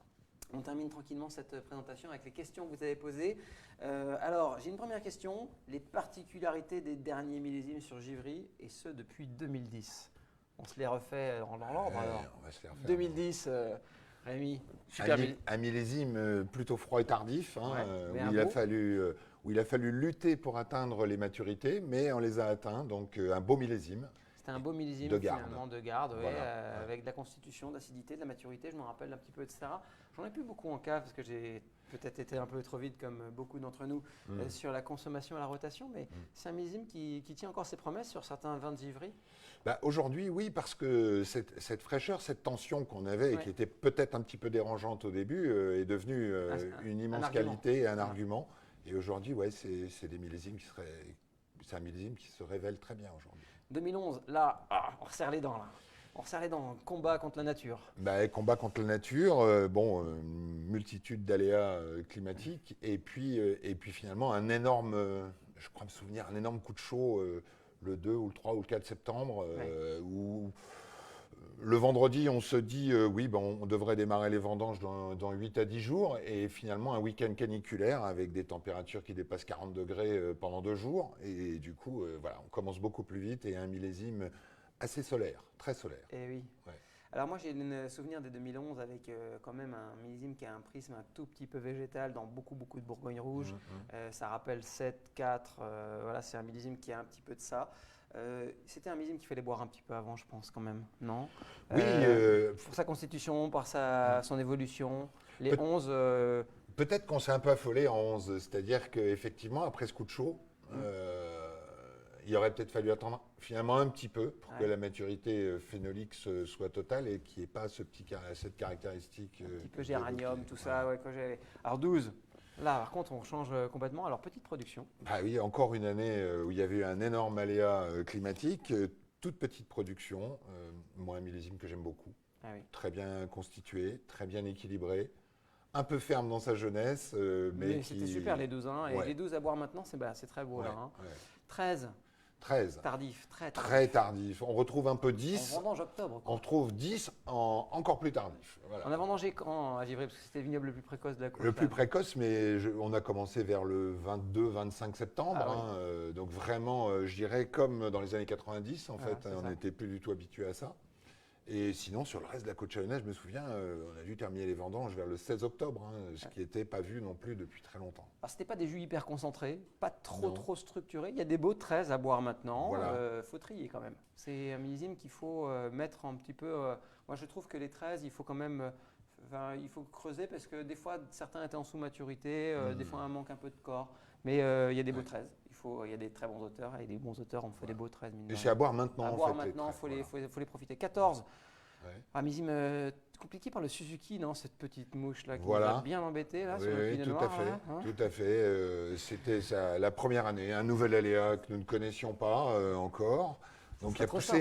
On termine tranquillement cette présentation avec les questions que vous avez posées. Alors, j'ai une première question. Les particularités des derniers millésimes sur Givry, et ce depuis 2010. On se les refait dans l'ordre alors. On va se les refaire. 2010, Rémi, un millésime plutôt froid et tardif, où il a fallu lutter pour atteindre les maturités, mais on les a atteints, donc un beau millésime. C'était un beau millésime de garde. Finalement de garde, avec de la constitution, de l'acidité, de la maturité, je me rappelle un petit peu, etc. J'en ai plus beaucoup en cave parce que j'ai peut-être été un peu trop vite comme beaucoup d'entre nous sur la consommation et la rotation, mais c'est un millésime qui tient encore ses promesses sur certains vins de Givry. Aujourd'hui, oui, parce que cette fraîcheur, cette tension qu'on avait et qui était peut-être un petit peu dérangeante au début est devenue une immense qualité et un argument. Et aujourd'hui, c'est des millésimes c'est un millésime qui se révèle très bien aujourd'hui. 2011, là, on resserre les dents. Là. On resserre les dents, combat contre la nature. Combat contre la nature, multitude d'aléas climatiques et puis finalement un énorme, je crois me souvenir, un énorme coup de chaud le 2 ou le 3 ou le 4 septembre où le vendredi on se dit on devrait démarrer les vendanges dans 8 à 10 jours et finalement un week-end caniculaire avec des températures qui dépassent 40 degrés pendant 2 jours et du coup on commence beaucoup plus vite et un millésime assez solaire, très solaire. Et oui. Ouais. Alors moi j'ai un souvenir de 2011 avec quand même un millésime qui a un prisme un tout petit peu végétal dans beaucoup de Bourgogne rouge. Ça rappelle 7, 4, c'est un millésime qui a un petit peu de ça. C'était un millésime qu'il fallait boire un petit peu avant, je pense quand même, non? Oui. Pour sa constitution, par son évolution. Les 11… Peut-être qu'on s'est un peu affolé en 11, c'est-à-dire qu'effectivement, après ce coup de chaud, il aurait peut-être fallu attendre finalement un petit peu pour que la maturité phénolique soit totale et qu'il n'y ait pas cette caractéristique. Un petit peu géranium, tout ça. Ouais, alors 12, là par contre on change complètement. Alors petite production. Ah oui, encore une année où il y avait eu un énorme aléa climatique, toute petite production, moi un millésime que j'aime beaucoup, très bien constitué, très bien équilibré. Un peu ferme dans sa jeunesse, mais c'était super les 12. Hein, et les 12 à boire maintenant, c'est très beau. Là, hein. 13. 13. Tardif, très tardif. Très tardif. On retrouve un peu 10. En vendange octobre. On retrouve 10 encore plus tardif. Voilà. On a vendangé quand à Givry? Parce que c'était le vignoble le plus précoce de la côte. Le plus précoce, mais on a commencé vers le 22-25 septembre. Donc vraiment, je dirais comme dans les années 90, en fait. On n'était plus du tout habitué à ça. Et sinon, sur le reste de la côte chalonnaise, je me souviens, on a dû terminer les vendanges vers le 16 octobre, ce qui n'était pas vu non plus depuis très longtemps. Alors, ce n'était pas des jus hyper concentrés, pas trop structurés. Il y a des beaux 13 à boire maintenant. Voilà. Faut trier quand même. C'est un millésime qu'il faut mettre un petit peu. Moi, je trouve que les 13, il faut quand même. Il faut creuser parce que des fois, certains étaient en sous-maturité, des fois, un manque un peu de corps. Mais il y a des beaux 13. Il y a des très bons auteurs et des bons auteurs, on fait des beaux 13. Et c'est à boire maintenant. À boire maintenant, il faut les profiter. 14. Un millésime compliqué par le Suzuki, non, cette petite mouche là qui va bien embêter là, sur le pinot noir. Tout à fait. C'était la première année, un nouvel aléa que nous ne connaissions pas encore. Donc qui a poussé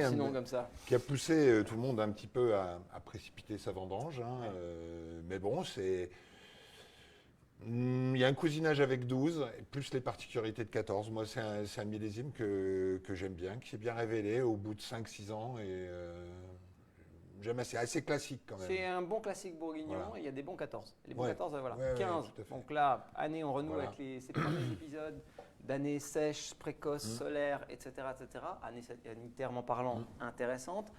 tout le monde un petit peu à précipiter sa vendange. Mais bon, il y a un cousinage avec 12, plus les particularités de 14. Moi, c'est un millésime que j'aime bien, qui s'est bien révélé au bout de 5-6 ans. Et j'aime assez classique quand même. C'est un bon classique bourguignon et il y a des bons 14. Les bons 14, voilà. 15, donc là, année, on renoue avec ces premiers épisodes d'années sèches, précoces, solaires, etc. Année sanitairement parlant intéressante.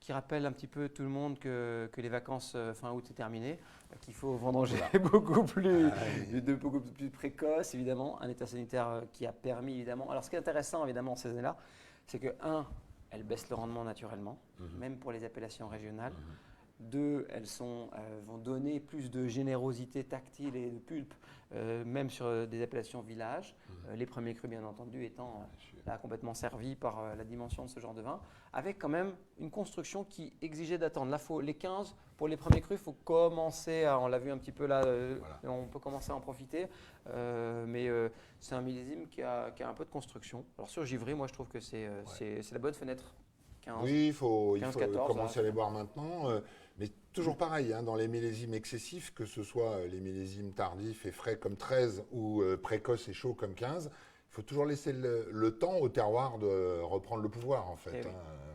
Qui rappelle un petit peu tout le monde que les vacances fin août c'est terminé, qu'il faut vendanger beaucoup plus précoce, évidemment. Un état sanitaire qui a permis, évidemment. Alors, ce qui est intéressant, évidemment, ces années-là, c'est que, elles baissent le rendement naturellement, même pour les appellations régionales. 2, elles vont donner plus de générosité tactile et de pulpe, même sur des appellations village. Les premiers crus, bien entendu, étant là, complètement servis par la dimension de ce genre de vin, avec quand même une construction qui exigeait d'attendre. Là, les 15, pour les premiers crus, il faut commencer on l'a vu un petit peu là, on peut commencer à en profiter. Mais c'est un millésime qui a un peu de construction. Alors sur Givry, moi, je trouve que c'est la bonne fenêtre. 15, oui, il faut 14, commencer à les boire maintenant. Mais toujours pareil, dans les millésimes excessifs, que ce soit les millésimes tardifs et frais comme 13 ou précoces et chauds comme 15, il faut toujours laisser le temps au terroir de reprendre le pouvoir, en fait.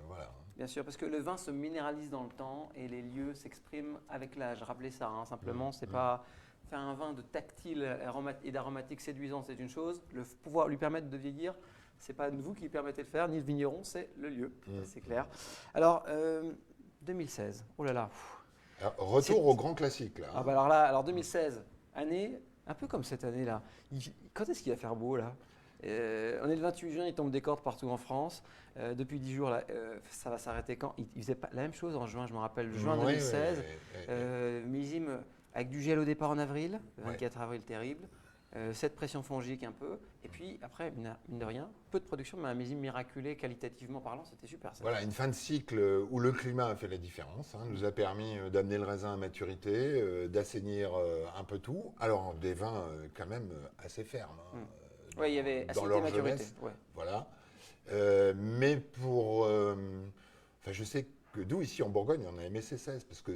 Voilà. Bien sûr, parce que le vin se minéralise dans le temps et les lieux s'expriment avec l'âge. Rappelez ça, simplement, c'est pas faire un vin de tactile et d'aromatique séduisant, c'est une chose. Le pouvoir lui permettre de vieillir, c'est pas vous qui permettez de le faire, ni le vigneron, c'est le lieu, c'est clair. Alors, 2016, oh là là. Alors, retour au grand classique, là. Alors 2016, année, un peu comme cette année-là. Quand est-ce qu'il va faire beau, là? On est le 28 juin, il tombe des cordes partout en France. Depuis 10 jours, là, ça va s'arrêter quand? Il faisait pas la même chose en juin, je me rappelle, juin 2016. Millésime avec du gel au départ en avril, le 24 avril terrible. Cette pression fongique un peu, et puis après, mine de rien, peu de production, mais un millésime miraculé, qualitativement parlant, c'était super. Voilà, une fin de cycle où le climat a fait la différence, nous a permis d'amener le raisin à maturité, d'assainir un peu tout. Alors, des vins quand même assez fermes. Oui, il y avait acidité, maturité. Voilà. Mais je sais que nous, ici en Bourgogne, on a aimé ces 16, parce que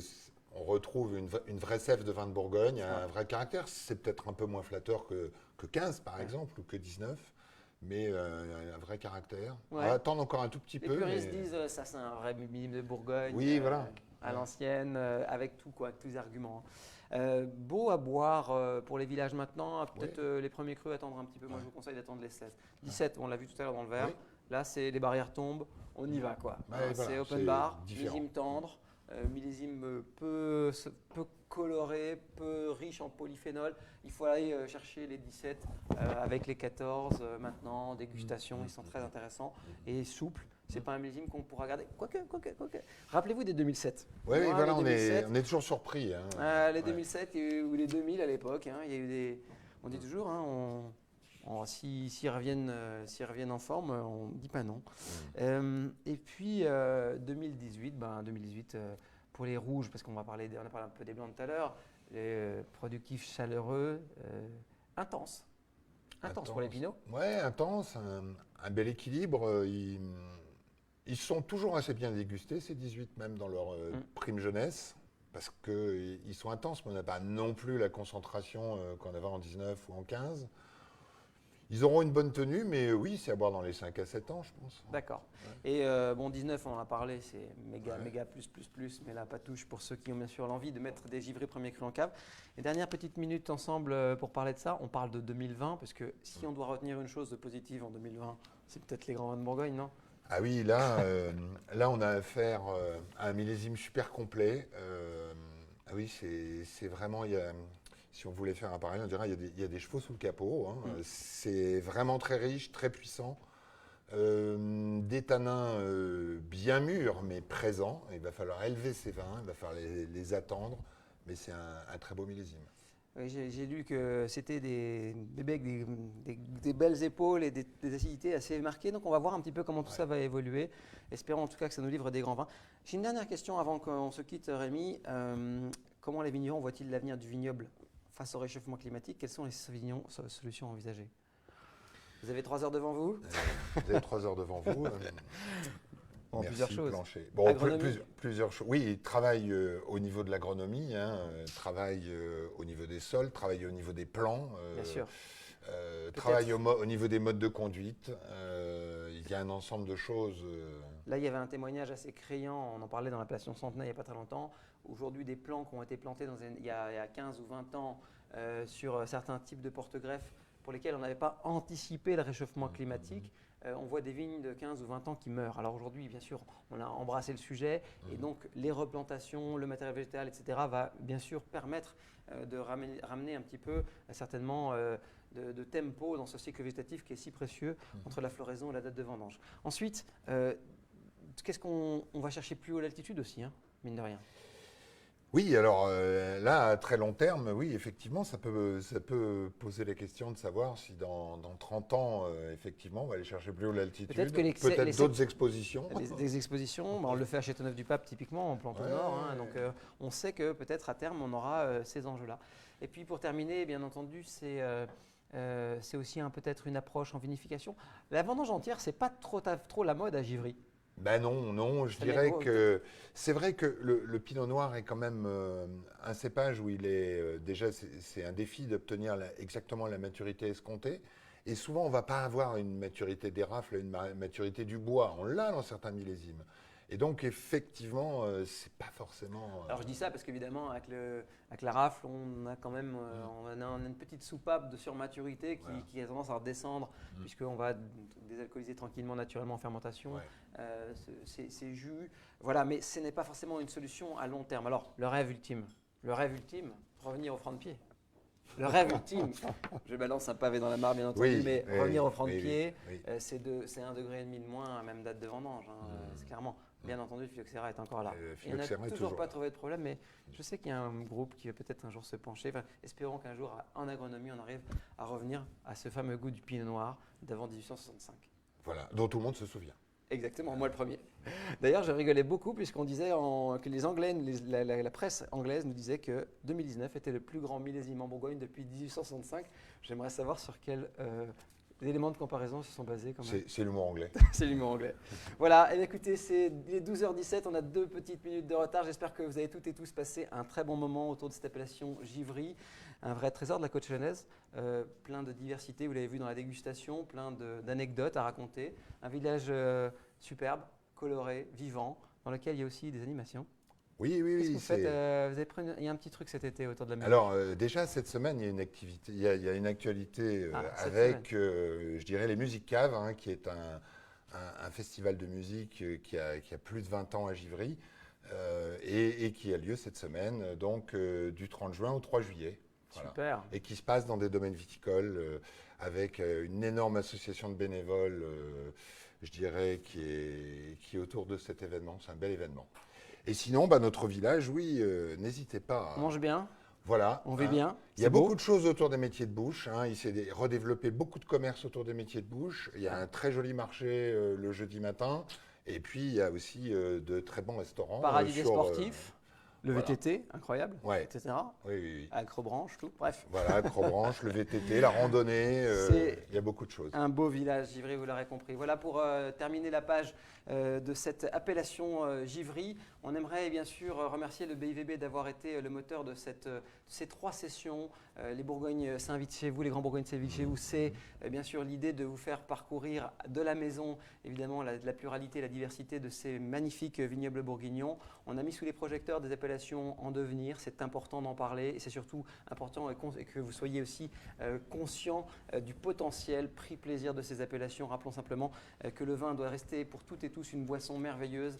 on retrouve une vraie sève de vin de Bourgogne, un vrai caractère. C'est peut-être un peu moins flatteur que 15, par exemple, ou que 19, mais un vrai caractère. On va attendre encore un tout petit peu. Les puristes disent ça, c'est un vrai millésime de Bourgogne. Oui, voilà. À l'ancienne, avec tout, avec tous les arguments. Beau à boire pour les villages maintenant. Peut-être les premiers crus attendre un petit peu. Moi, je vous conseille d'attendre les 16. 17, on l'a vu tout à l'heure dans le verre. Là, les barrières tombent. On y va, quoi. C'est open bar, millésime tendre. Millésime peu coloré, peu riche en polyphénol. Il faut aller chercher les 17 avec les 14 maintenant, dégustation, ils sont très intéressants et souples. C'est pas un millésime qu'on pourra garder. Quoique. Rappelez-vous des 2007. Oui, Moi, voilà, les 2007, on est toujours surpris. Hein. les Ouais. 2007 ou les 2000 à l'époque, hein, il y a eu des. On dit toujours, hein, s'ils reviennent, en forme, on ne dit pas non. Et puis 2018, 2018 pour les rouges, parce qu'on a parlé un peu des blancs tout à l'heure, les productifs chaleureux, intenses. Intense pour les pinots. Ouais, intense, un bel équilibre. Ils sont toujours assez bien dégustés, ces 18, même dans leur prime jeunesse, parce qu'ils sont intenses, mais on n'a pas non plus la concentration qu'on avait en 19 ou en 15. Ils auront une bonne tenue, mais oui, c'est à boire dans les 5 à 7 ans, je pense. D'accord. Ouais. Et 19, on en a parlé, c'est méga plus, mais là, pas touche pour ceux qui ont bien sûr l'envie de mettre des givrés premier cru en cave. Et dernière petite minute ensemble pour parler de ça, on parle de 2020, parce que si on doit retenir une chose de positive en 2020, c'est peut-être les grands vins de Bourgogne, non? Ah oui, là, on a affaire à un millésime super complet. Ah oui, c'est vraiment, si on voulait faire un parallèle, on dirait il y a des chevaux sous le capot. Hein. C'est vraiment très riche, très puissant. Des tanins bien murs, mais présents. Il va falloir élever ces vins, il va falloir les attendre, mais c'est un très beau millésime. Oui, j'ai lu que c'était des bébés avec des belles épaules et des acidités assez marquées. Donc on va voir un petit peu comment tout ça va évoluer. Espérons en tout cas que ça nous livre des grands vins. J'ai une dernière question avant qu'on se quitte, Rémi. Comment les vignerons voient-ils l'avenir du vignoble face au réchauffement climatique? Quelles sont les solutions envisagées? Vous avez 3 heures devant vous. Vous avez 3 heures devant vous. Bon, Merci, plusieurs choses. Plancher. Bon, plusieurs choses. Oui, il travaille au niveau de l'agronomie, travaille au niveau des sols, travaille au niveau des plants, Bien sûr. travaille au niveau des modes de conduite. Il y a un ensemble de choses. Là, il y avait un témoignage assez criant, on en parlait dans l'appellation Centenay il n'y a pas très longtemps. Aujourd'hui, des plants qui ont été plantés il y a 15 ou 20 ans sur certains types de porte-greffes pour lesquels on n'avait pas anticipé le réchauffement climatique. On voit des vignes de 15 ou 20 ans qui meurent. Alors aujourd'hui, bien sûr, on a embrassé le sujet et donc les replantations, le matériel végétal, etc. va bien sûr permettre de ramener un petit peu certainement de tempo dans ce cycle végétatif qui est si précieux entre la floraison et la date de vendange. Ensuite, qu'est-ce qu'on va chercher plus haut l'altitude aussi, hein, mine de rien. Oui, alors là, à très long terme, oui, effectivement, ça peut poser la question de savoir si dans 30 ans, effectivement, on va aller chercher plus haut l'altitude. Peut-être d'autres expositions. Des expositions, on le fait à Châteauneuf-du-Pape typiquement, en plante au nord. Hein, donc on sait que peut-être à terme, on aura ces enjeux-là. Et puis pour terminer, bien entendu, c'est aussi peut-être une approche en vinification. La vendange entière, c'est pas trop la mode à Givry. Ben non, je dirais que c'est vrai que le Pinot Noir est quand même un cépage où il est déjà, c'est un défi d'obtenir exactement la maturité escomptée. Et souvent, on ne va pas avoir une maturité des rafles, une maturité du bois. On l'a dans certains millésimes. Et donc, effectivement, c'est pas forcément. Alors, je dis ça parce qu'évidemment, avec la rafle, on a quand même on a une petite soupape de surmaturité qui a tendance à redescendre, puisqu'on va désalcooliser tranquillement, naturellement en fermentation. Ces jus. Voilà, mais ce n'est pas forcément une solution à long terme. Alors, le rêve ultime, revenir au franc de pied. Le rêve ultime, je balance un pavé dans la mare bien entendu, mais revenir au franc de pied, c'est 1,5 degré de moins à même date de vendange, c'est clairement. Bien entendu, le phylloxéra est encore là. Et on n'a toujours pas trouvé de problème, mais je sais qu'il y a un groupe qui va peut-être un jour se pencher. Enfin, espérons qu'un jour, en agronomie, on arrive à revenir à ce fameux goût du pinot noir d'avant 1865. Voilà, dont tout le monde se souvient. Exactement, moi le premier. D'ailleurs, je rigolais beaucoup puisqu'on disait que les Anglais, la presse anglaise nous disait que 2019 était le plus grand millésime en Bourgogne depuis 1865. J'aimerais savoir sur quels éléments de comparaison se sont basés. C'est l'humour anglais. C'est l'humour anglais. Voilà, et écoutez, c'est les 12h17, on a 2 petites minutes de retard. J'espère que vous avez toutes et tous passé un très bon moment autour de cette appellation Givry. Un vrai trésor de la côte chalonnaise, plein de diversité, vous l'avez vu dans la dégustation, plein d'anecdotes à raconter. Un village superbe, coloré, vivant, dans lequel il y a aussi des animations. Oui. Qu'est-ce que vous faites vous avez pris il y a un petit truc cet été autour de la musique. Alors déjà cette semaine, il y a une activité, il y a une actualité avec, je dirais, les Musiques Caves, qui est un festival de musique qui a plus de 20 ans à Givry et qui a lieu cette semaine, donc du 30 juin au 3 juillet. Voilà. Super. Et qui se passe dans des domaines viticoles avec une énorme association de bénévoles je dirais, qui est autour de cet événement. C'est un bel événement. Et sinon, bah, notre village, oui, n'hésitez pas. On mange bien, Voilà. on vit bien. Il y a beau. beaucoup de choses autour des métiers de bouche. Il s'est redéveloppé beaucoup de commerces autour des métiers de bouche. Il y a un très joli marché le jeudi matin. Et puis, il y a aussi de très bons restaurants. Paradis des sportifs. Le voilà. VTT, incroyable, Ouais. etc. Oui, oui, oui. Accrobranche, tout, bref. Voilà, Accrobranche, le VTT, la randonnée, il y a beaucoup de choses. Un beau village, Givry, vous l'aurez compris. Voilà pour terminer la page de cette appellation Givry. On aimerait bien sûr remercier le BIVB d'avoir été le moteur de ces 3 sessions. Les Bourgognes s'invitent chez vous, les Grands Bourgognes s'invitent chez vous. C'est bien sûr l'idée de vous faire parcourir de la maison, évidemment, la pluralité, la diversité de ces magnifiques vignobles bourguignons. On a mis sous les projecteurs des appellations en devenir. C'est important d'en parler et c'est surtout important que vous soyez aussi conscient du potentiel, pris plaisir de ces appellations. Rappelons simplement que le vin doit rester pour toutes et tous une boisson merveilleuse,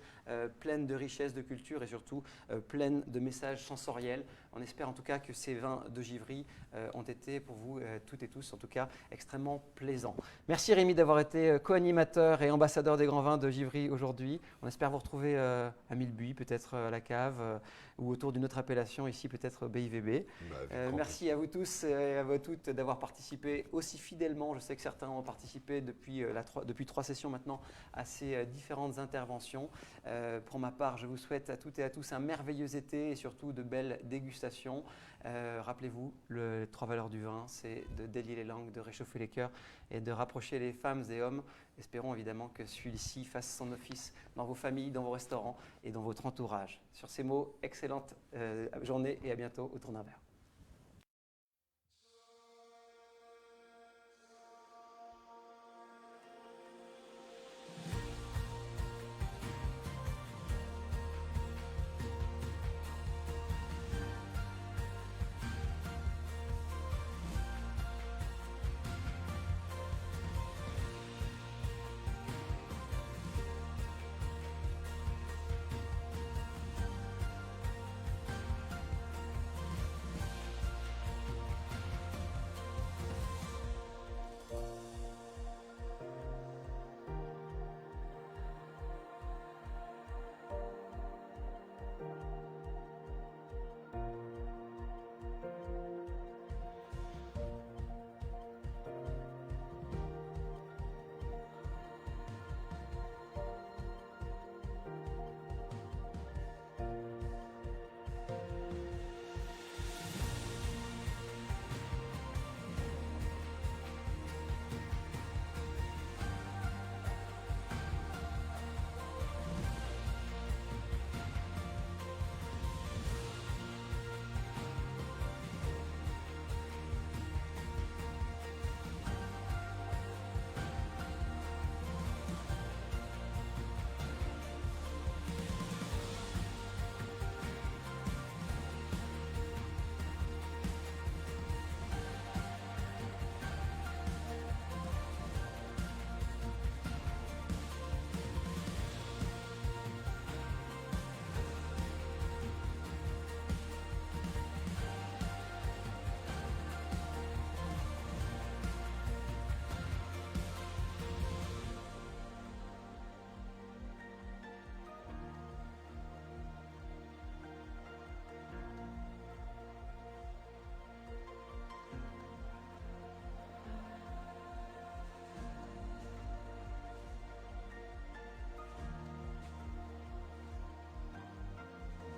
pleine de richesse, de culture et surtout pleine de messages sensoriels. On espère en tout cas que ces vins de Givry ont été pour vous toutes et tous en tout cas extrêmement plaisants. Merci Rémi d'avoir été co-animateur et ambassadeur des grands vins de Givry aujourd'hui. On espère vous retrouver à Millebuis, peut-être à la cave ou autour d'une autre appellation ici, peut-être BIVB. Merci à vous tous et à vous toutes d'avoir participé aussi fidèlement. Je sais que certains ont participé depuis 3 sessions maintenant à ces différentes interventions. Pour ma part, je vous souhaite à toutes et à tous un merveilleux été et surtout de belles dégustations. Rappelez-vous, les 3 valeurs du vin, c'est de délier les langues, de réchauffer les cœurs et de rapprocher les femmes et hommes. Espérons évidemment que celui-ci fasse son office dans vos familles, dans vos restaurants et dans votre entourage. Sur ces mots, excellente journée et à bientôt autour d'un verre.